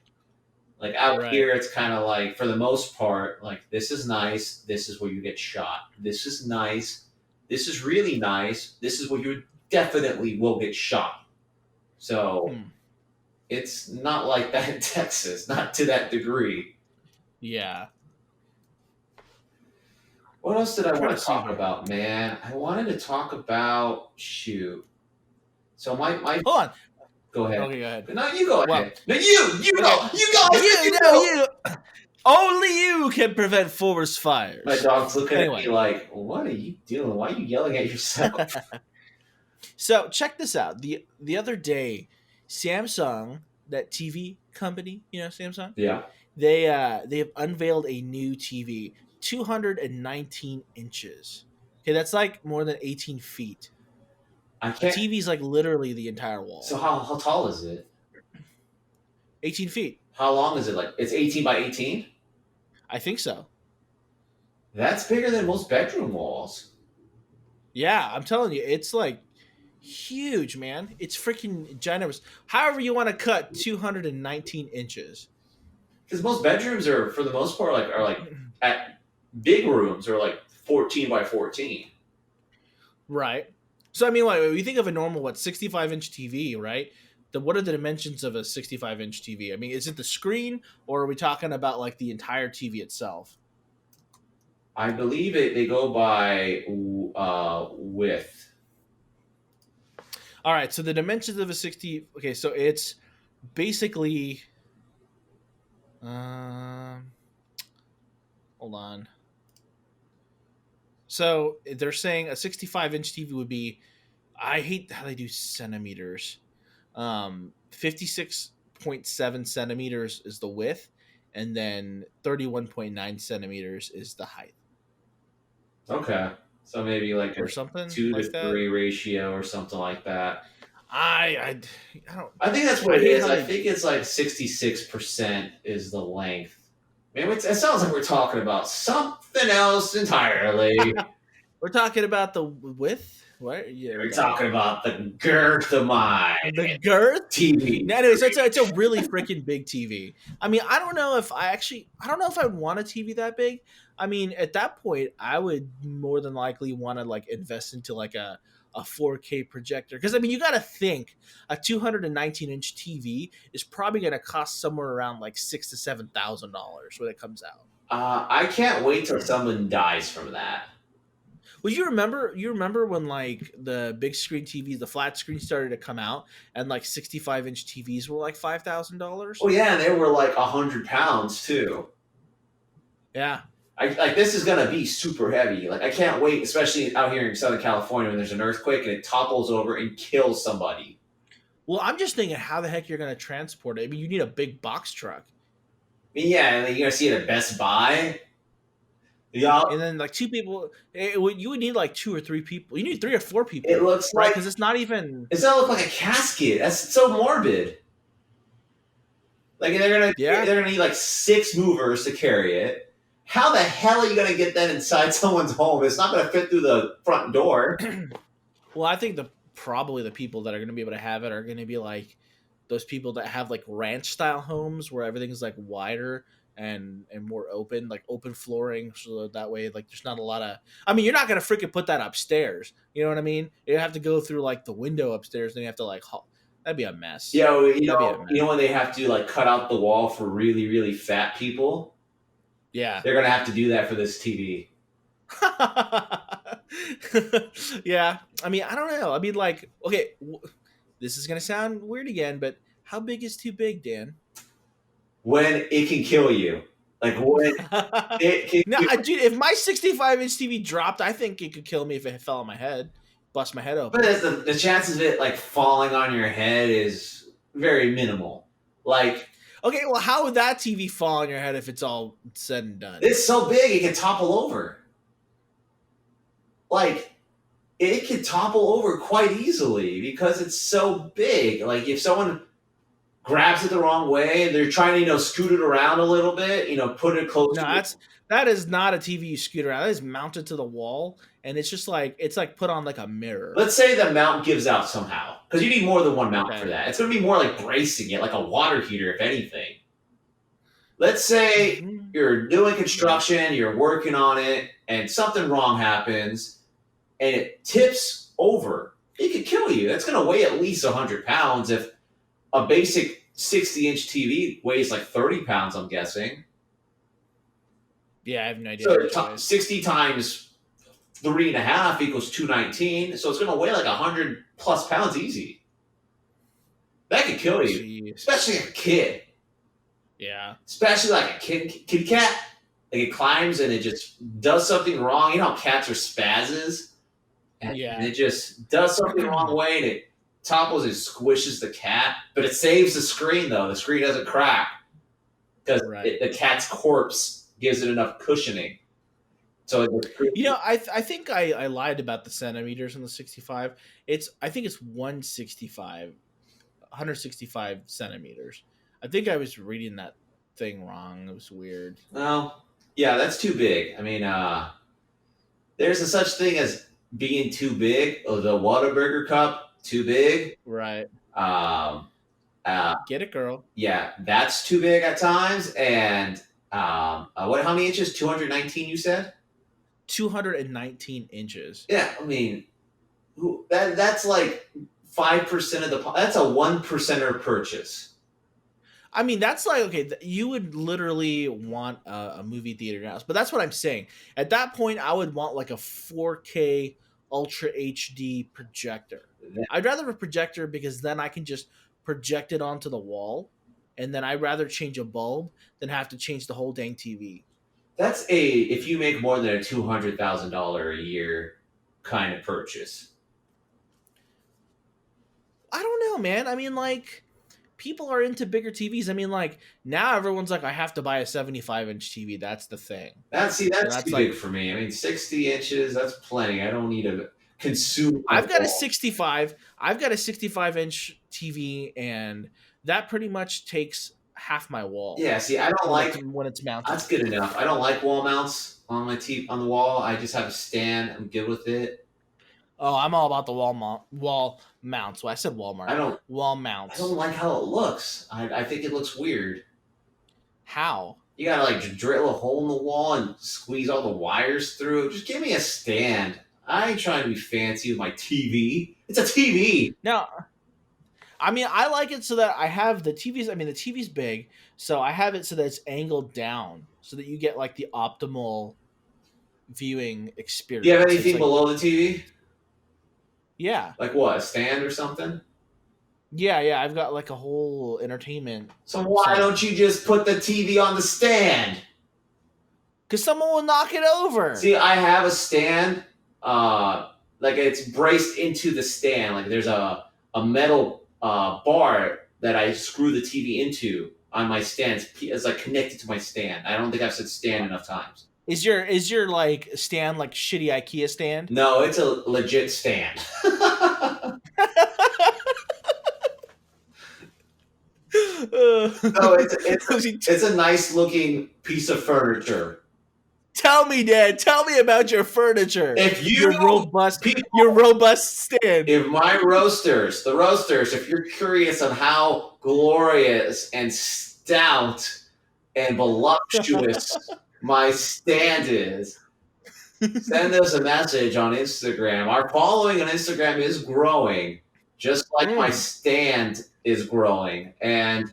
Like out here, it's kind of like, for the most part, like this is nice. This is where you get shot. This is nice. This is really nice. This is where you definitely will get shot. So it's not like that in Texas, not to that degree. Yeah. What else did I want to talk about, man? I wanted to talk about So my hold on. Go ahead. Okay, go ahead. No, you go ahead. No, you. Only you can prevent forest fires. My dog's looking at me like, what are you doing? Why are you yelling at yourself? So check this out. The other day, Samsung, that TV company, Samsung? Yeah. They have unveiled a new TV, 219 inches. Okay, that's like more than 18 feet. The TV's like literally the entire wall. So how tall is it? 18 feet. How long is it? Like it's 18 by 18? I think so. That's bigger than most bedroom walls. Yeah, I'm telling you, it's like huge, man. It's freaking ginormous. However you want to cut 219 inches. Because most bedrooms are, for the most part, are like at big rooms are like 14 by 14. Right. So I mean, like, you think of a normal 65-inch TV, right? What are the dimensions of a 65-inch TV? I mean, is it the screen, or are we talking about like the entire TV itself? I believe they go by width. All right, so the dimensions of a 60. Okay, so it's basically. Hold on. So they're saying a 65-inch TV would be. I hate how they do centimeters. 56.7 centimeters is the width, and then 31.9 centimeters is the height. Okay, so maybe like or something 2 like to that? 3 ratio or something like that. I don't. I think that's what it is. I think it's like 66% is the length. Man, it sounds like we're talking about something else entirely. We're talking about the width. What? Yeah, We're what the talking hell? about the girth of my The girth. TV. No, anyways, it's a really freaking big TV. I mean, I don't know if I would want a TV that big. I mean, at that point, I would more than likely want to like invest into like a 4K projector because I mean, you got to think a 219-inch TV is probably going to cost somewhere around like $6,000 to $7,000 when it comes out. I can't wait till someone dies from that. Well, you remember? You remember when like the big screen TVs, the flat screen started to come out, and like 65-inch TVs were like Oh $5,000. yeah, and they were like 100 pounds too. Yeah. Like this is gonna be super heavy. Like I can't wait, especially out here in Southern California when there's an earthquake and it topples over and kills somebody. Well, I'm just thinking how the heck you're going to transport it. I mean, you need a big box truck. I mean, yeah, and you're gonna see it at Best Buy. Yeah, And then like two people, you would need like two or three people. You need three or four it people, looks right? like Because it's not even. it's gonna look like a casket. That's so morbid. Like Yeah. they're gonna need like 6 movers to carry it. How the hell are you gonna get that inside someone's home? It's not gonna fit through the front door. Well, I think probably the people that are going to be able to have it are going to be like those people that have like ranch style homes where everything's like wider and more open, like open flooring, so that way like there's not a lot of. I mean, you're not going to freaking put that upstairs. You know what I mean? You have to go through like the window upstairs, and you have to like. That'd be a mess. That'd be a mess. You know when they have to like cut out the wall for really really fat people, Yeah. they're gonna have to do that for this TV. Yeah. I mean, I don't know. I mean, like, okay, this is gonna sound weird again, but how big is too big, Dan? When it can kill you, like when it can. No, dude, if my 65-inch TV dropped, I think it could kill me if it fell on my head, bust my head But open. the chances of it like falling on your head is very minimal. Like Okay, well, how would that TV fall on your head if it's all said and done? it's so big it can topple over. Like it can topple over quite easily because it's so big. Like if someone grabs it the wrong way, they're trying to scoot it around a little bit, put it No, closer. that is not a TV you scoot around. That is mounted to the wall, and it's just like it's like put on like a mirror. Let's say the mount gives out somehow because you need more than one mount Okay. for that. It's going to be more like bracing it, like a water heater, if anything. Let's say you're doing construction, you're working on it, and something wrong happens, and it tips over. It could kill you. That's going to weigh at least 100 pounds. If a basic 60-inch TV weighs like 30 pounds, I'm guessing. Yeah, I have no idea. So 60 times 3.5 equals 219. So it's going to weigh like 100 plus pounds easy. That could kill you, Jeez. especially a kid. Yeah. Especially like a kitty cat. Like it climbs and it just does something wrong. You know how cats are spazzes? And Yeah. it just does something the wrong way and it topples and squishes the cat. But it saves the screen though. The screen doesn't crack. Because the cat's corpse gives it enough cushioning. So I think I lied about the centimeters on the 65. I think it's 165 centimeters. I think I was reading that thing wrong. It was weird. Well, yeah, that's too big. I mean, there's a such thing as being too big. Oh, the Whataburger cup, too big. Right. Get it, girl. Yeah, that's too big at times. And how many inches? 219, you said? 219 inches. Yeah, I mean, that's like 5% of the. That's a 1%er purchase. I mean, that's like, okay, you would literally want a movie theater in your house. But that's what I'm saying. At that point, I would want like a 4K Ultra HD projector. I'd rather have a projector because then I can just project it onto the wall. And then I'd rather change a bulb than have to change the whole dang TV. That's if you make more than a $200,000 a year kind of purchase. I don't know, man. I mean, like, people are into bigger TVs. I mean, like, now everyone's like, I have to buy a 75-inch TV. That's the thing. That's too big for me. I mean, 60 inches, that's plenty. I don't need to consume. I've got a 65-inch TV, and that pretty much takes half my wall. Yeah, see, I don't like when it's mounted. That's good enough. I don't like wall mounts on my on the wall. I just have a stand. I'm good with it. Oh, I'm all about the wall mounts. Well, I said I Walmart. don't. Wall I don't mounts. like how it looks. I think it looks weird. How? You gotta like drill a hole in the wall and squeeze all the wires through. Just give me a stand. I ain't trying to be fancy with my TV. It's a TV. Now, I mean, I like it so that I have the TV's. I mean, the TV's big, so I have it so that it's angled down, so that you get like the optimal viewing Do you have experience. It's anything like, below the TV? yeah, Like what? A stand or something? yeah. I've got like a whole entertainment So why center. don't you just put the TV on the stand? Because someone will knock it over. See, I have a stand. Like it's braced into the stand. Like there's a metal bar that I screw the TV into on my stand. It's like connected to my stand. I don't think I've said stand enough times. Is your like stand like shitty IKEA stand? No, it's a legit stand. No, it's a nice looking piece of furniture. Tell me, Dad. Tell me about your furniture. If you your robust stand. If my roasters, the roasters, if you're curious on how glorious and stout and voluptuous my stand is, send us a message on Instagram. Our following on Instagram is growing, just like my stand is growing, and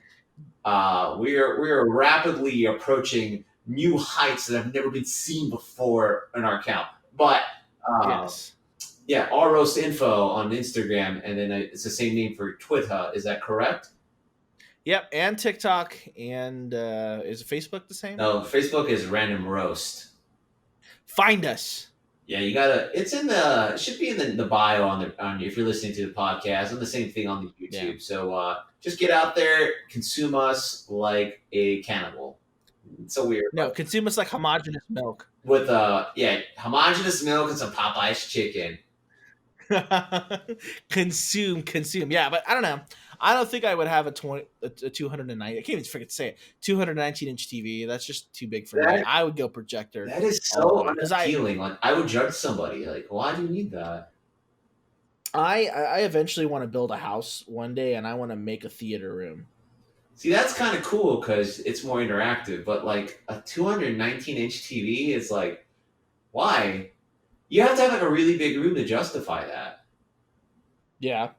we are rapidly approaching new heights that have never been seen before in our account. But Yes. yeah, Rroastsinfo on Instagram, and then it's the same name for Twitter. Is that correct? Yep, and TikTok, and is Facebook the same? No, Facebook is Random Roast. Find us. Yeah, you gotta. It's in the. It should be in the bio on if you're listening to the podcast, and the same thing on the YouTube. Yeah. So just get out there, consume us like a cannibal. It's so weird. No, consume us like homogenous milk. With homogenous milk and some Popeyes chicken. consume. Yeah, but I don't know. I don't think I would have a 290. I can't even freaking say it. 219-inch TV. That's just too big for me. I would go projector. That is so unappealing. Like I would judge somebody. Like, why do you need that? I eventually want to build a house one day, and I want to make a theater room. See, that's kind of cool because it's more interactive. But like a 219-inch TV is like, why? You have to have like a really big room to justify that. Yeah,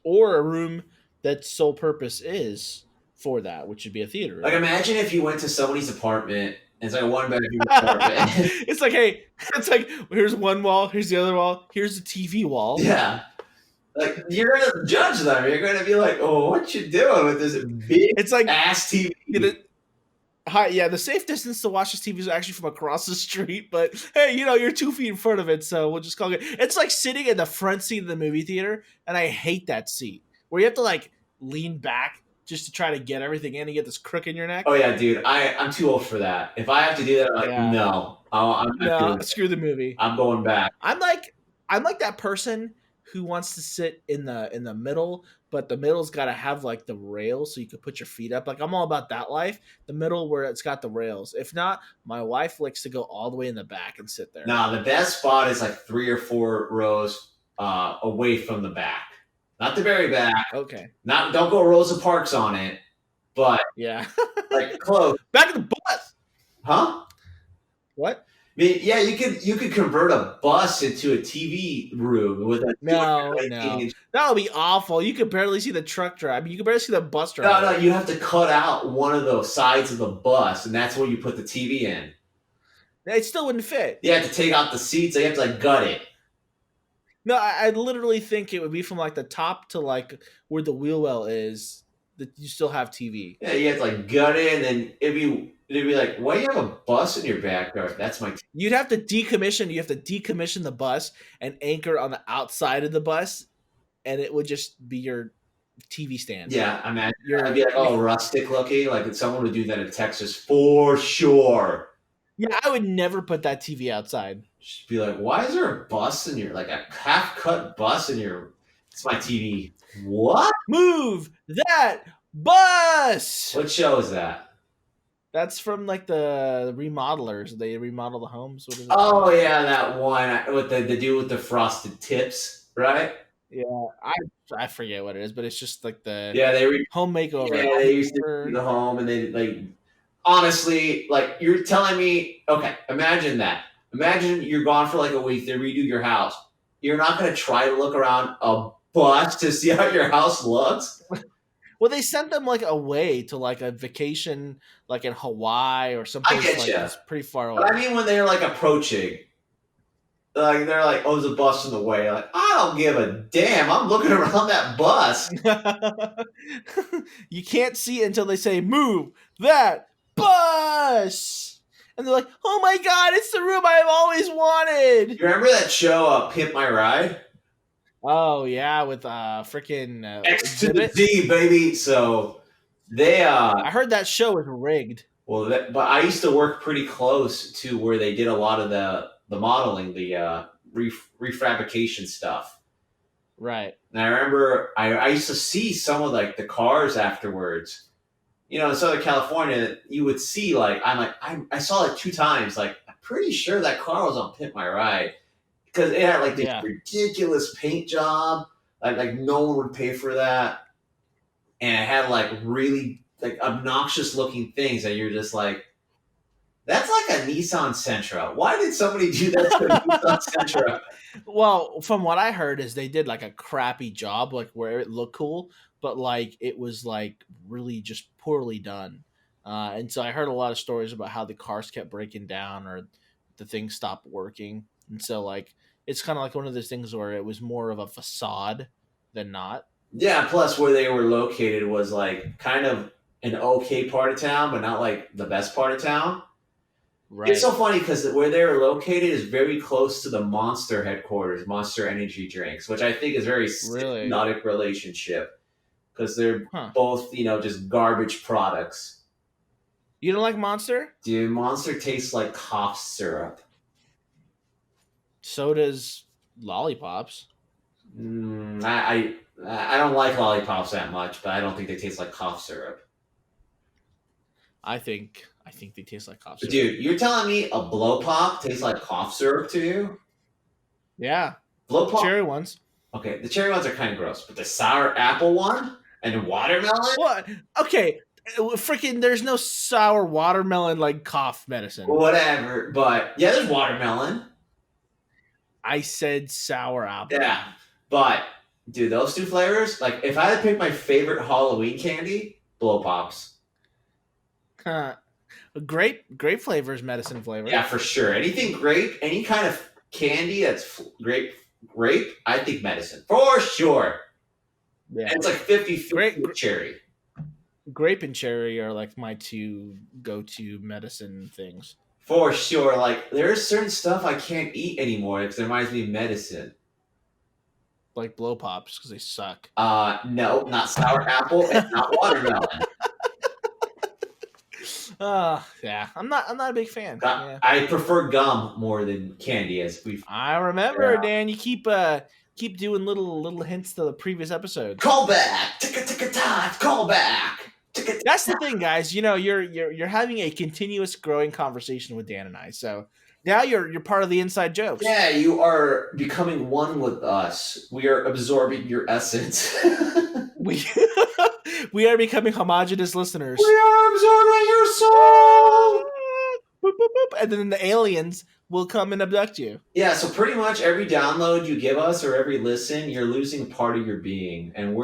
or a room that's sole purpose is for that, which would be a theater room. Like imagine if you went to somebody's apartment and it's like a one bedroom apartment. It's like, hey, it's like here's one wall, here's the other wall, here's the TV wall. Yeah. Like you're gonna judge them. You're gonna be like, "Oh, what you doing with this big ass TV?" The safe distance to watch this TV is actually from across the street. But hey, you're 2 feet in front of it, so we'll just call it. It's like sitting in the front seat of the movie theater, and I hate that seat where you have to like lean back just to try to get everything in and get this crook in your neck. Oh yeah, dude, I'm too old for that. If I have to do that, I'm like, no, I'm not screw the movie. I'm going back. I'm like that person who wants to sit in the middle, but the middle's got to have like the rails so you could put your feet up. Like I'm all about that life. The middle where it's got the rails. If not, my wife likes to go all the way in the back and sit there. Nah, the best spot is like 3 or 4 rows away from the back, not the very back. Okay. Don't go Rosa Parks on it, but yeah, like close. Back of the bus. Huh? What? I mean, yeah, you could convert a bus into a TV room with a no. That would be awful. You could barely see the truck drive. I mean, you could barely see the bus drive. No, you have to cut out one of the sides of the bus, and that's where you put the TV in. It still wouldn't fit. You have to take out the seats. So you have to like gut it. No, I literally think it would be from like the top to like where the wheel well is. That you still have TV. Yeah, you have to like gut it, and then it'd be like, why do you have a bus in your backyard? That's my. You'd have to decommission. You have to decommission the bus and anchor on the outside of the bus, and it would just be your TV stand. Yeah, I mean, I'd be like, oh, rustic looking. Like someone would do that in Texas for sure. Yeah, I would never put that TV outside. Just be like, why is there a bus in your like a half-cut bus in your? It's my TV. What? Move that bus. What show is that? That's from like the remodelers. They remodel the homes. What is it Oh called? yeah, that one with the dude with the frosted tips, right? Yeah, I forget what it is, but it's just like the Yeah, home makeover. yeah, they used to do the home, and they like honestly, like you're telling me, okay, imagine that. Imagine you're gone for like a week, they redo your house. You're not gonna try to look around a bus to see how your house looks? Well, they sent them like away to like a vacation, like in Hawaii or I someplace get like you. it's pretty far But I away. mean when they're like approaching, like they're like, oh, there's a bus in the way. Like, I don't give a damn. I'm looking around that bus. You can't see it until they say move that bus, and they're like, "Oh my god, it's the room I've always wanted." You remember that show, Pimp My Ride? Oh yeah, with freaking X to the exhibit. Z, baby. So they I heard that show is rigged. well, but I used to work pretty close to where they did a lot of the modeling, the refabrication stuff. Right. And I remember I used to see some of like the cars afterwards. You know, in Southern California, you would see like I saw it 2 times. Like I'm pretty sure that car was on Pimp My Ride because it had like this Yeah. ridiculous paint job. Like no one would pay for that, and it had like really like obnoxious looking things that you're just like, that's like a Nissan Sentra. Why did somebody do that to a Nissan Sentra? Well, from what I heard is they did like a crappy job, like where it looked cool, but like it was like really just poorly done. And so I heard a lot of stories about how the cars kept breaking down or the thing stopped working. And so like it's kind of like one of those things where it was more of a facade than not. Yeah, plus where they were located was like kind of an okay part of town, but not like the best part of town. It's Right. so funny because where they were located is very close to the Monster headquarters, Monster Energy Drinks, which I think is a very Really? symbiotic relationship because they're Huh. both, just garbage products. You don't like Monster? Dude, Monster tastes like cough syrup. So does Lollipops. Mm, I don't like lollipops that much, but I don't think they taste like cough syrup. I think they taste like cough But syrup. dude, you're telling me a blow pop tastes like cough syrup to you? Yeah. Blow pop. Cherry ones. Okay, the cherry ones are kind of gross, but the sour apple one and watermelon, What? Okay, freaking. There's no sour watermelon like cough medicine. whatever. But yeah, there's watermelon. I said sour apple. Yeah, but dude, those two flavors. Like, if I had to pick my favorite Halloween candy, blow pops. Huh. Grape flavor is medicine flavor. Yeah, for sure. Anything grape, any kind of candy that's grape, I think medicine for sure. Yeah. And it's like 50 Grape, cherry. grape and cherry are like my two go-to medicine things. For sure. Like, there's certain stuff I can't eat anymore because it reminds me of medicine. Like blow pops because they suck. No, not sour apple and not watermelon. Yeah. I'm not a big fan. Yeah. I prefer gum more than candy, as we've. I remember, Dan. You keep doing little hints to the previous episodes. Call back. Ticka call back. That's the thing, guys. You're having a continuous growing conversation with Dan and I. So now you're part of the inside jokes. Yeah, you are becoming one with us. We are absorbing your essence. We we are becoming homogenous listeners. We are absorbing your soul. Boop, boop, boop. And then the aliens will come and abduct you. Yeah, so pretty much every download you give us or every listen, you're losing part of your being, and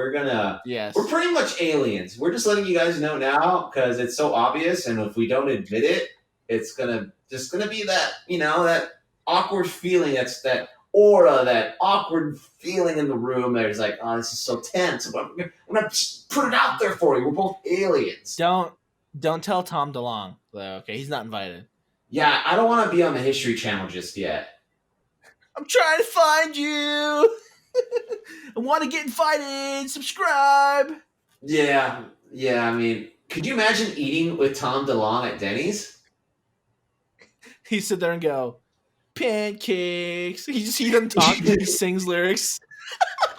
Yes. we're pretty much aliens. We're just letting you guys know now because it's so obvious, and if we don't admit it, it's just gonna be that that awkward feeling. That's that aura, that awkward feeling in the room. There's like, oh, this is so tense. But I'm gonna just put it out there for you. We're both aliens. Don't tell Tom DeLong though. Okay, he's not invited. Yeah, I don't want to be on the History Channel just yet. I'm trying to find you. I want to get invited. Subscribe. Yeah. I mean, could you imagine eating with Tom DeLonge at Denny's? He sit there and go, pancakes. He doesn't talk. He sings lyrics.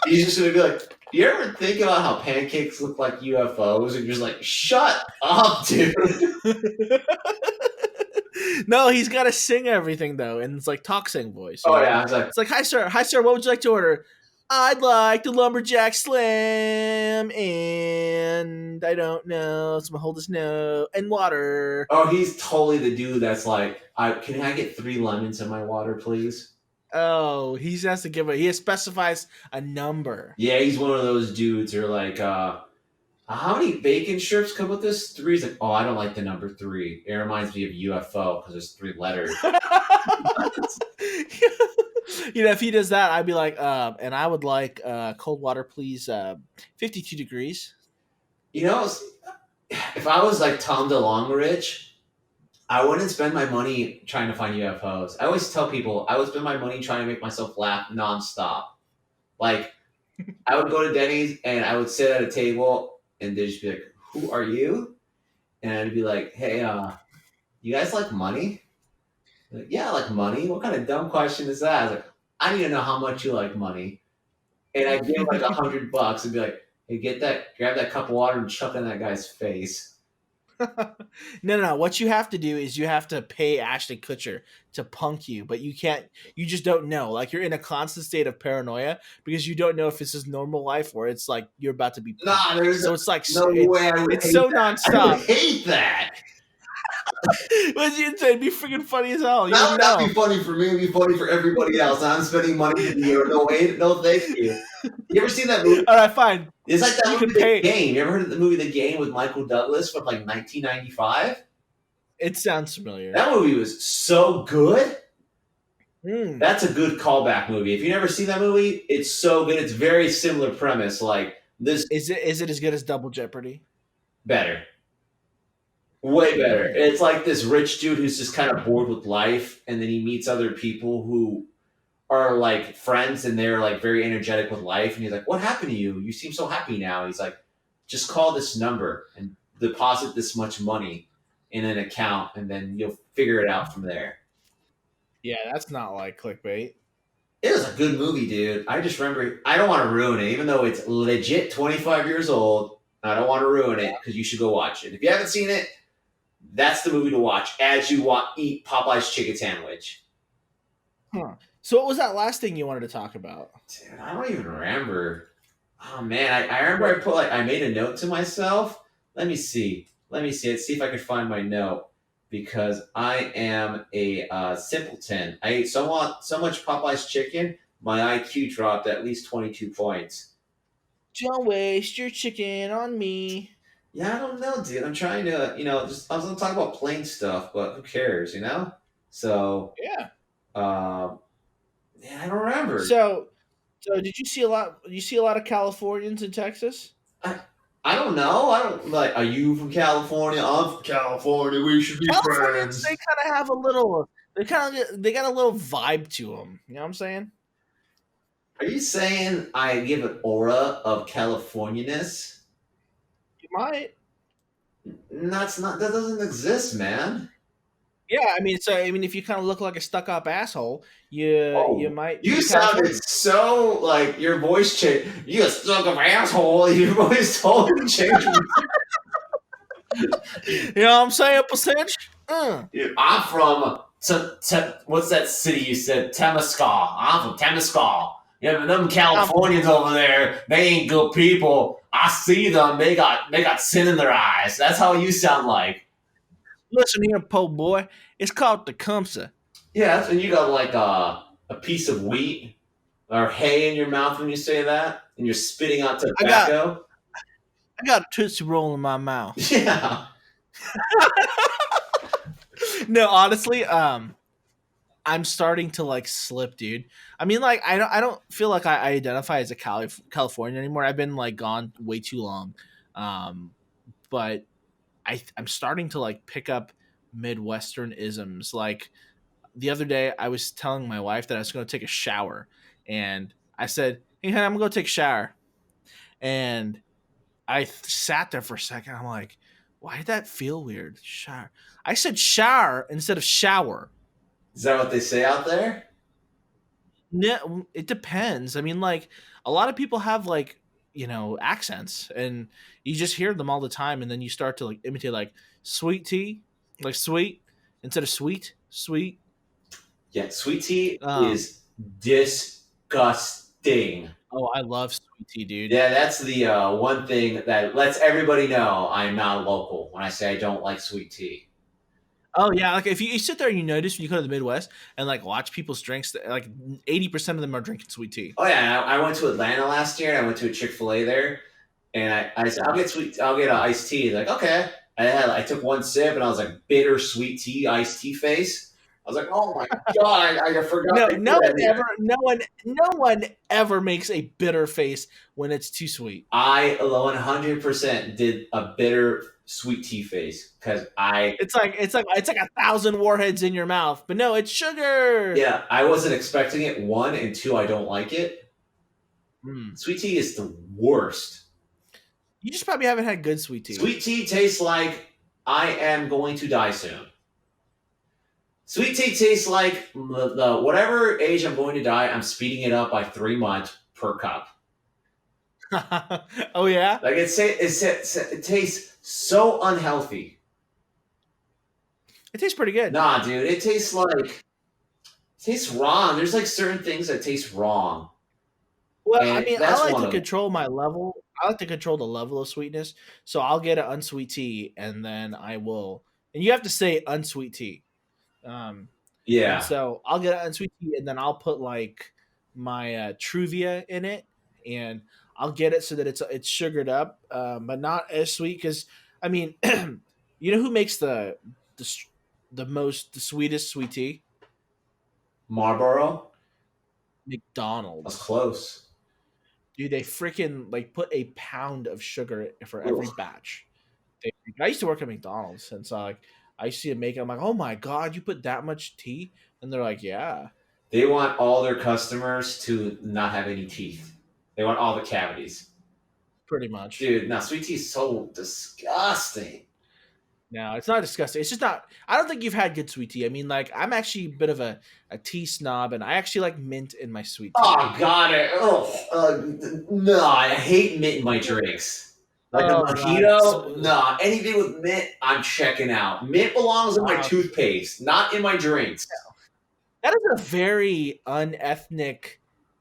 He's just gonna be like, You ever think about how pancakes look like UFOs and you're just like, shut up, dude? No, he's got to sing everything though, and it's like talk sing voice. Oh yeah, I was like, It's like, hi sir, what would you like to order? I'd like the lumberjack slam, and I don't know, some hold this no, and water. oh, he's totally the dude that's like, can I get 3 lemons in my water, please? Oh, he has to give he specifies a number. Yeah, he's one of those dudes who are like, how many bacon strips come with this? 3. He's like, oh, I don't like the number 3. It reminds me of UFO because there's 3 letters. If he does that, I'd be like, and I would like cold water, please, 52 degrees. You know, if I was like Tom DeLongrich, I wouldn't spend my money trying to find UFOs. I always tell people I would spend my money trying to make myself laugh nonstop. Like, I would go to Denny's and I would sit at a table and they'd just be like, "Who are you?" And I'd be like, "Hey, you guys like money?" Like, yeah, I like money. What kind of dumb question is that? I was like, I need to know how much you like money. And I'd give like $100 and be like, hey, grab that cup of water and chuck it in that guy's face. No. What you have to do is you have to pay Ashton Kutcher to punk you, but you can't. You just don't know. Like you're in a constant state of paranoia because you don't know if this is normal life or it's like you're about to be. Nah, so it's like no way. I would it's so that. nonstop. I would hate that. But it'd be freaking funny as hell. That would not be funny for me. It'd be funny for everybody else. I'm spending money to you. No way. No, thank you. You ever seen that movie? All right, fine. It's like that movie, The Game. You ever heard of the movie The Game with Michael Douglas from like 1995? It sounds familiar. That movie was so good. Mm. That's a good callback movie. If you've never seen that movie, it's so good. It's very similar premise. Like this. Is it as good as Double Jeopardy? Better. Way better. It's like this rich dude who's just kind of bored with life, and then he meets other people who are like friends, and they're like very energetic with life. And he's like, "What happened to you? You seem so happy now." He's like, "Just call this number and deposit this much money in an account, and then you'll figure it out from there." Yeah, that's not like clickbait. It was a good movie, dude. I just remember. I don't want to ruin it, even though it's legit 25 years old. I don't want to ruin it because you should go watch it. If you haven't seen it, that's the movie to watch as you eat Popeye's chicken sandwich. Huh. So what was that last thing you wanted to talk about? Dude, I don't even remember. Oh man, I remember I made a note to myself. Let me see. Let's see if I can find my note because I am a simpleton. I ate so much Popeye's chicken, my IQ dropped at least 22 points. Don't waste your chicken on me. Yeah, I don't know, dude. I'm trying to, I was gonna talk about plain stuff, but who cares, So yeah, I don't remember. So did you see a lot? You see a lot of Californians in Texas? I don't know. I don't like. Are you from California? I'm from California. We should be friends. They kind of have a little. They got a little vibe to them. You know what I'm saying? Are you saying I give an aura of Californianess? You might. That doesn't exist, man. Yeah, I mean, if you kind of look like a stuck-up asshole, you might. You sounded so like your voice changed. You a stuck-up asshole. Your voice totally changed. You know what I'm saying? Percentage. Dude, I'm from what's that city you said? Temescal. I'm from Temescal. Yeah, but them Californians over there, they ain't good people. I see them. They got sin in their eyes. That's how you sound like. Listen here, po' boy. It's called Tecumseh. Yeah, that's when you got like a piece of wheat or hay in your mouth when you say that, and you're spitting out tobacco. I got a Tootsie Roll in my mouth. Yeah. No, honestly, I'm starting to like slip, dude. I mean, like, I don't feel like I identify as a Californian anymore. I've been like gone way too long, but I'm starting to like pick up Midwestern isms. Like the other day, I was telling my wife that I was going to take a shower, and I said, "Hey, honey, I'm gonna go take a shower," and I sat there for a second. I'm like, why did that feel weird? Shower. I said shower instead of shower. Is that what they say out there? No, it depends. I mean, like a lot of people have like accents, and you just hear them all the time, and then you start to like imitate like sweet tea, like sweet instead of sweet. Yeah, sweet tea Um, is disgusting. oh, I love sweet tea, dude. Yeah, that's the one thing that lets everybody know I'm not local when I say I don't like sweet tea. Oh yeah, like if you sit there and you notice when you go to the Midwest and like watch people's drinks, like 80% of them are drinking sweet tea. Oh yeah, I went to Atlanta last year and I went to a Chick-fil-A there, and I said I'll get an iced tea. Like okay, I took one sip and I was like bitter sweet tea iced tea face. I was like, oh my god, I forgot. No, I put that in there. no one ever makes a bitter face when it's too sweet. I 100% did a bitter sweet tea face because It's like 1,000 warheads in your mouth, but no, it's sugar. yeah, I wasn't expecting it. One and two, I don't like it. Mm. Sweet tea is the worst. You just probably haven't had good sweet tea. Sweet tea tastes like I am going to die soon. Sweet tea tastes like the whatever age I'm going to die, I'm speeding it up by 3 months per cup. Oh yeah, Like it tastes so unhealthy. it tastes pretty good. Nah, dude, it tastes wrong. There's like certain things that taste wrong. Well, I And mean, I that's like one to of them. control my level. I like to control the level of sweetness. So I'll get an unsweet tea, and then I will. And you have to say unsweet tea. Um, and Yeah. so I'll get an unsweet tea, and then I'll put like my Truvia in it, and I'll get it so that it's sugared up, but not as sweet. Because I mean, you know who makes the s- the sweetest sweet tea? Marlboro? That's McDonald's. close. Dude, they freaking like put a pound of sugar for every Ugh. batch. I used to work at McDonald's, and so like I see it make it. I'm like, oh my god, you put that much tea? And they're like, yeah, They want all their customers to not have any teeth. They want all the cavities. pretty much. Dude, now sweet tea is so disgusting. No, it's not disgusting. It's just not. I don't think you've had good sweet tea. I mean, like I'm actually a bit of a tea snob, and I actually like mint in my sweet tea. Oh god, no, I hate mint in my drinks. Like a Oh god, mojito, nah, anything with mint, I'm checking out. Mint belongs in my toothpaste, not in my drinks. that is a very unethnic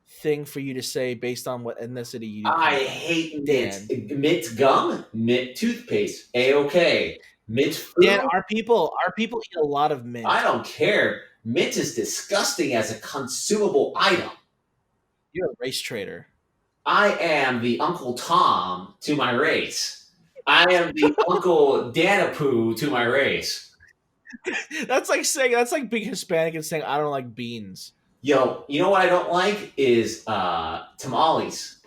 thing for you to say based on what ethnicity you. I hate mint. Mint gum, mint toothpaste, a-okay. Mint food, Dan, our people eat a lot of mint. I don't care. Mint is disgusting as a consumable item. You're a race trader. I am the Uncle Tom to my race. I am the Uncle Danapoo to my race. That's like being Hispanic and saying I don't like beans. Yo, you know what I don't like is tamales.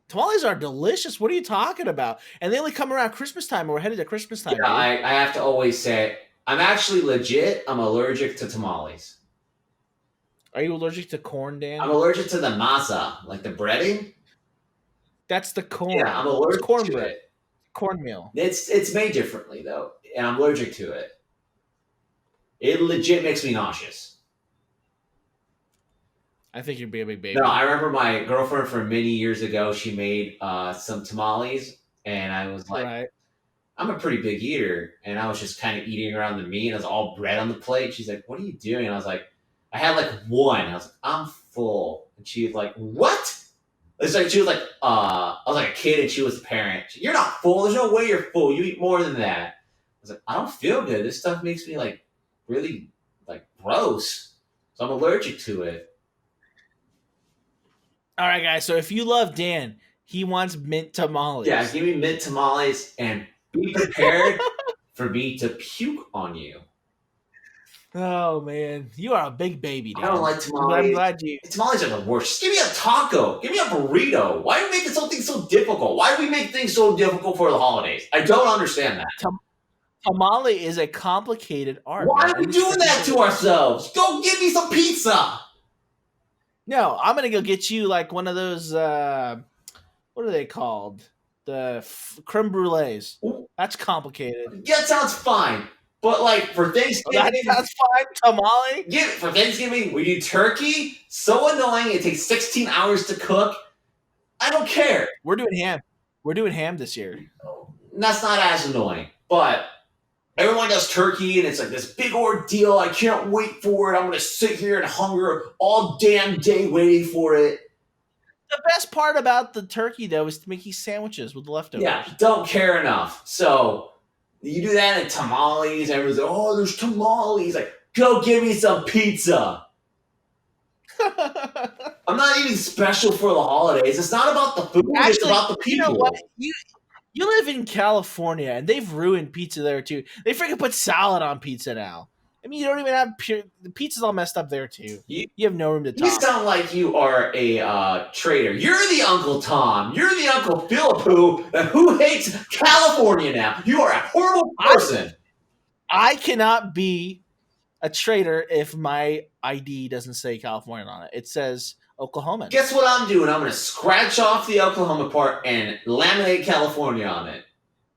Tamales are delicious. What are you talking about? And they only come around Christmas time, or we're headed to Christmas time. Yeah, I have to always say, I'm actually legit. I'm allergic to tamales. Are you allergic to corn, Dan? I'm allergic to the masa, like the breading. That's the corn. Yeah, I'm allergic it's cornbread. to it. Cornmeal. It's made differently though, and I'm allergic to it. It legit makes me nauseous. I think you'd be a big baby. No, I remember my girlfriend from many years ago. She made some tamales, and I was like, right. I'm a pretty big eater, and I was just kind of eating around the meat, and it was all bread on the plate. She's like, "What are you doing?" And I was like, "I had like one." I was like, "I'm full," and she was like, "What?" It's like she was like, I was like a kid, and she was a parent. You're not full. There's no way you're full. You eat more than that. I was like, I don't feel good. This stuff makes me like really like gross, so I'm allergic to it. All right, guys. So if you love Dan, he wants mint tamales. Yeah, give me mint tamales and be prepared for me to puke on you. Oh man, you are a big baby, Dan. I don't like tamales. I'm glad you. Tamales are the worst. Just give me a taco. Give me a burrito. Why do we make something so difficult? Why do we make things so difficult for the holidays? I don't understand that. Tamale is a complicated art. Why are we doing that to ourselves? Go give me some pizza. No, I'm gonna go get you like one of those. What are they called? The creme brulees. That's complicated. Yeah, that sounds fine. But like for Thanksgiving, that sounds fine. Tamale. For Thanksgiving, we do turkey. So annoying. It takes 16 hours to cook. I don't care. We're doing ham. We're doing ham this year. That's not as annoying, but everyone does turkey, and it's like this big ordeal. I can't wait for it. I'm gonna sit here in hunger all damn day waiting for it. The best part about the turkey, though, is to make these sandwiches with the leftovers. Yeah, don't care enough. So you do that at tamales. Everyone's like, oh, there's tamales. Like, go give me some pizza. I'm not eating special for the holidays. It's not about the food. Actually, it's about the people. You know what? You live in California, and they've ruined pizza there, too. They freaking put salad on pizza now. I mean, you don't even have the pizza's all messed up there, too. You have no room to talk. You sound like you are a traitor. You're the Uncle Tom. You're the Uncle Philip who hates California now. You are a horrible person. I cannot be a traitor if my ID doesn't say California on it. It says Oklahoman. Guess what I'm doing? I'm going to scratch off the Oklahoma part and laminate California on it.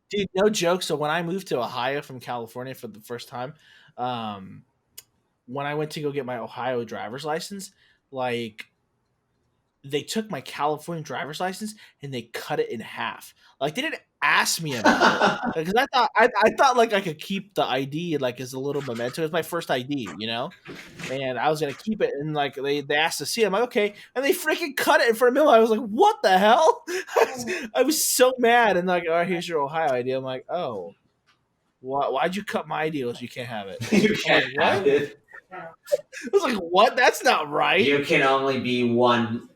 Dude, no joke. So when I moved to Ohio from California for the first time, when I went to go get my Ohio driver's license, like they took my California driver's license and they cut it in half. Like they didn't ask me about it because I thought like I could keep the ID like as a little memento. It was my first ID, you know, and I was gonna keep it. And like they asked to see it. I'm like, okay, and they freaking cut it in front of me. I was like, what the hell? I was so mad. And like, all right, here's your Ohio ID. I'm like, oh, why'd you cut my ID? You can't have it. You can't have it. I was like, what? That's not right. You can only be one.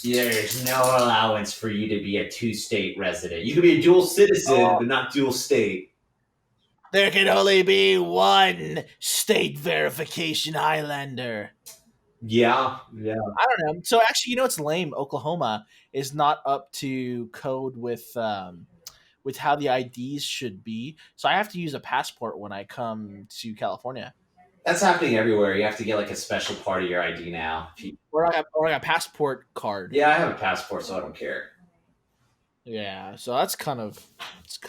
There's no allowance for you to be a two-state resident. You can be a dual citizen, but not dual state. There can only be one state verification Highlander. Yeah. I don't know. So actually, you know what's lame? Oklahoma is not up to code with how the IDs should be. So I have to use a passport when I come to California. That's happening everywhere. You have to get like a special part of your ID now. Or like a passport card. Yeah, I have a passport, so I don't care. Yeah, so it's kind of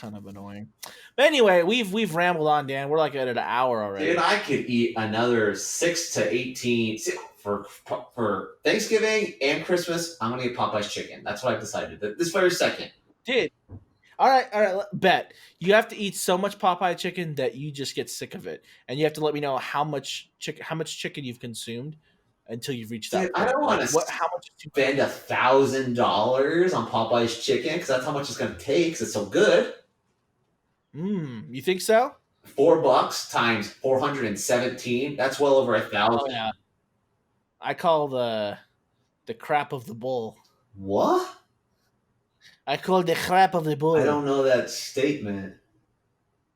annoying. But anyway, we've rambled on, Dan. We're like at an hour already. Dude, I could eat another 6 to 18 for Thanksgiving and Christmas. I'm gonna get Popeyes chicken. That's what I've decided. This very second. Dude. All right. Bet you have to eat so much Popeye chicken that you just get sick of it, and you have to let me know how much chicken you've consumed until you've reached that. Dude, I don't want to spend $1,000 on Popeyes chicken because that's how much it's gonna take. Because it's so good. You think so? $4 times 417. That's well over 1,000. Oh, yeah. I call the crap of the bull. What? I call the crap of the bull. I don't know that statement.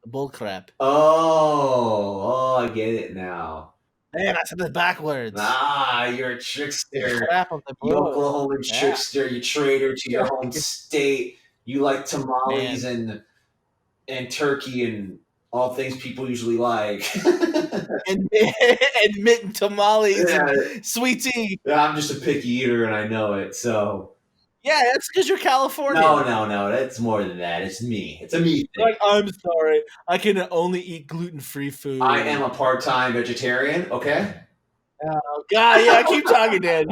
Bull crap. Oh, I get it now. Man, I said it backwards. Ah, you're a trickster. Crap of the bull. You Oklahoma trickster. You traitor to your home state. You like tamales and turkey and all things people usually like. and mint and tamales and sweet tea. Yeah, I'm just a picky eater and I know it, so... Yeah, that's because you're California. No. That's more than that. It's me. It's a me thing. Like, I'm sorry. I can only eat gluten-free food. I am a part-time vegetarian, okay? Oh, God, yeah, keep talking, Dan.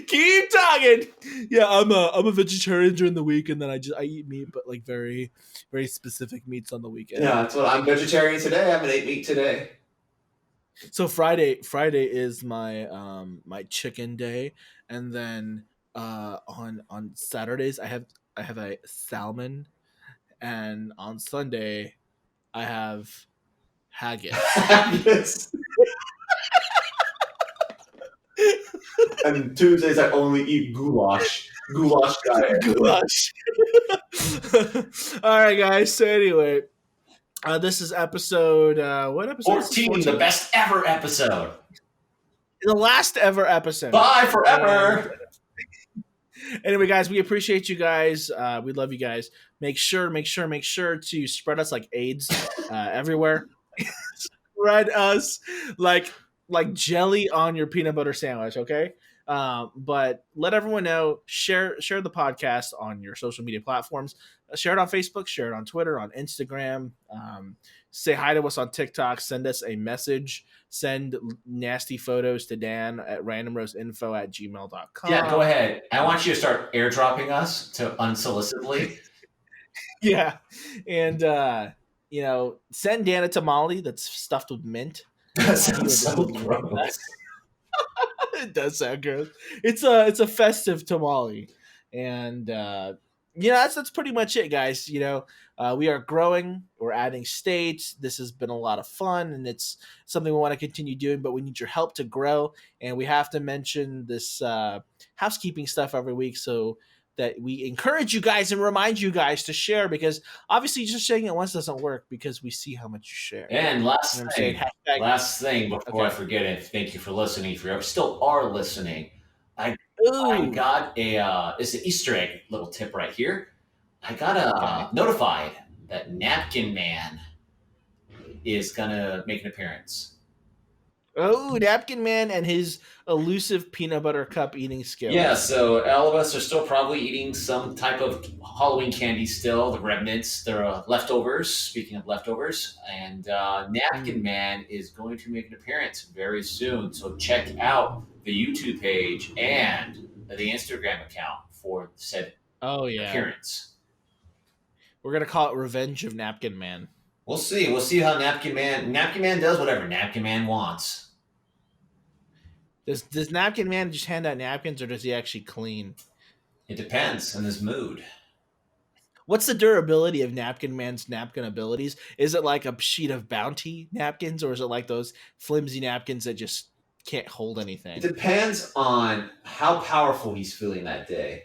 Keep talking. Yeah, I'm a vegetarian during the week, and then I eat meat, but like very, very specific meats on the weekend. Yeah, that's what I'm vegetarian today. I haven't ate meat today. So Friday is my my chicken day, and then on Saturdays I have a salmon, and on Sunday I have haggis. And Tuesdays I only eat goulash. Goulash diet. Goulash. All right, guys. So anyway. This is episode, what episode? 14, the best ever episode. The last ever episode. Bye forever. Anyway, guys, we appreciate you guys. We love you guys. Make sure to spread us like AIDS everywhere. Spread us like jelly on your peanut butter sandwich, okay? But let everyone know. Share the podcast on your social media platforms. Share it on Facebook. Share it on Twitter, on Instagram. Say hi to us on TikTok. Send us a message. Send nasty photos to Dan at randomroastsinfo@gmail.com. Yeah, go ahead. I want you to start airdropping us to unsolicitedly. Yeah, and send Dan a tamale that's stuffed with mint. That sounds so love that. gross. It does sound gross. It's a festive tamale, and that's pretty much it, guys. We are growing. We're adding states. This has been a lot of fun, and it's something we want to continue doing. But we need your help to grow, and we have to mention this housekeeping stuff every week, so that we encourage you guys and remind you guys to share, because obviously just saying it once doesn't work, because we see how much you share. And last thing before I Okay. forget it, thank you for listening. If you still are listening, I Ooh. got it's an Easter egg little tip right here. I got Okay. notified that Napkin Man is gonna make an appearance. Oh, Napkin Man and his elusive peanut butter cup eating skills. Yeah, so all of us are still probably eating some type of Halloween candy still, the remnants, the leftovers, speaking of leftovers. And Napkin Man is going to make an appearance very soon. So check out the YouTube page and the Instagram account for said appearance. We're going to call it Revenge of Napkin Man. We'll see. We'll see how Napkin Man does whatever Napkin Man wants. Does Napkin Man just hand out napkins, or does he actually clean? It depends on his mood. What's the durability of Napkin Man's napkin abilities? Is it like a sheet of Bounty napkins, or is it like those flimsy napkins that just can't hold anything? It depends on how powerful he's feeling that day.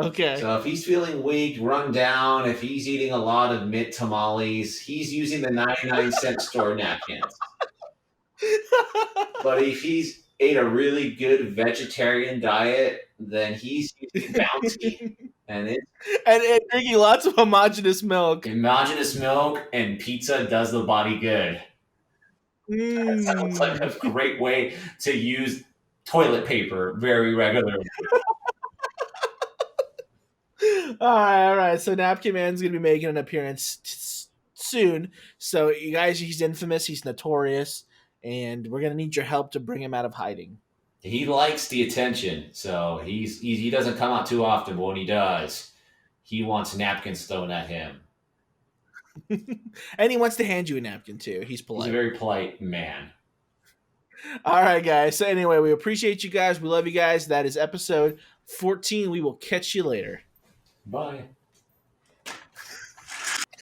Okay. So if he's feeling weak, run down, if he's eating a lot of mint tamales, he's using the 99-cent store napkins. But if he's ate a really good vegetarian diet, then he's using Bounty. And drinking lots of homogeneous milk. Homogeneous milk and pizza does the body good. That sounds like a great way to use toilet paper very regularly. All right. So Napkin Man's gonna be making an appearance soon. So you guys, he's infamous. He's notorious, and we're gonna need your help to bring him out of hiding. He likes the attention, so he doesn't come out too often. But when he does, he wants napkins thrown at him. And he wants to hand you a napkin too. He's polite. He's a very polite man. All right, guys. So anyway, we appreciate you guys. We love you guys. That is episode 14. We will catch you later. Bye.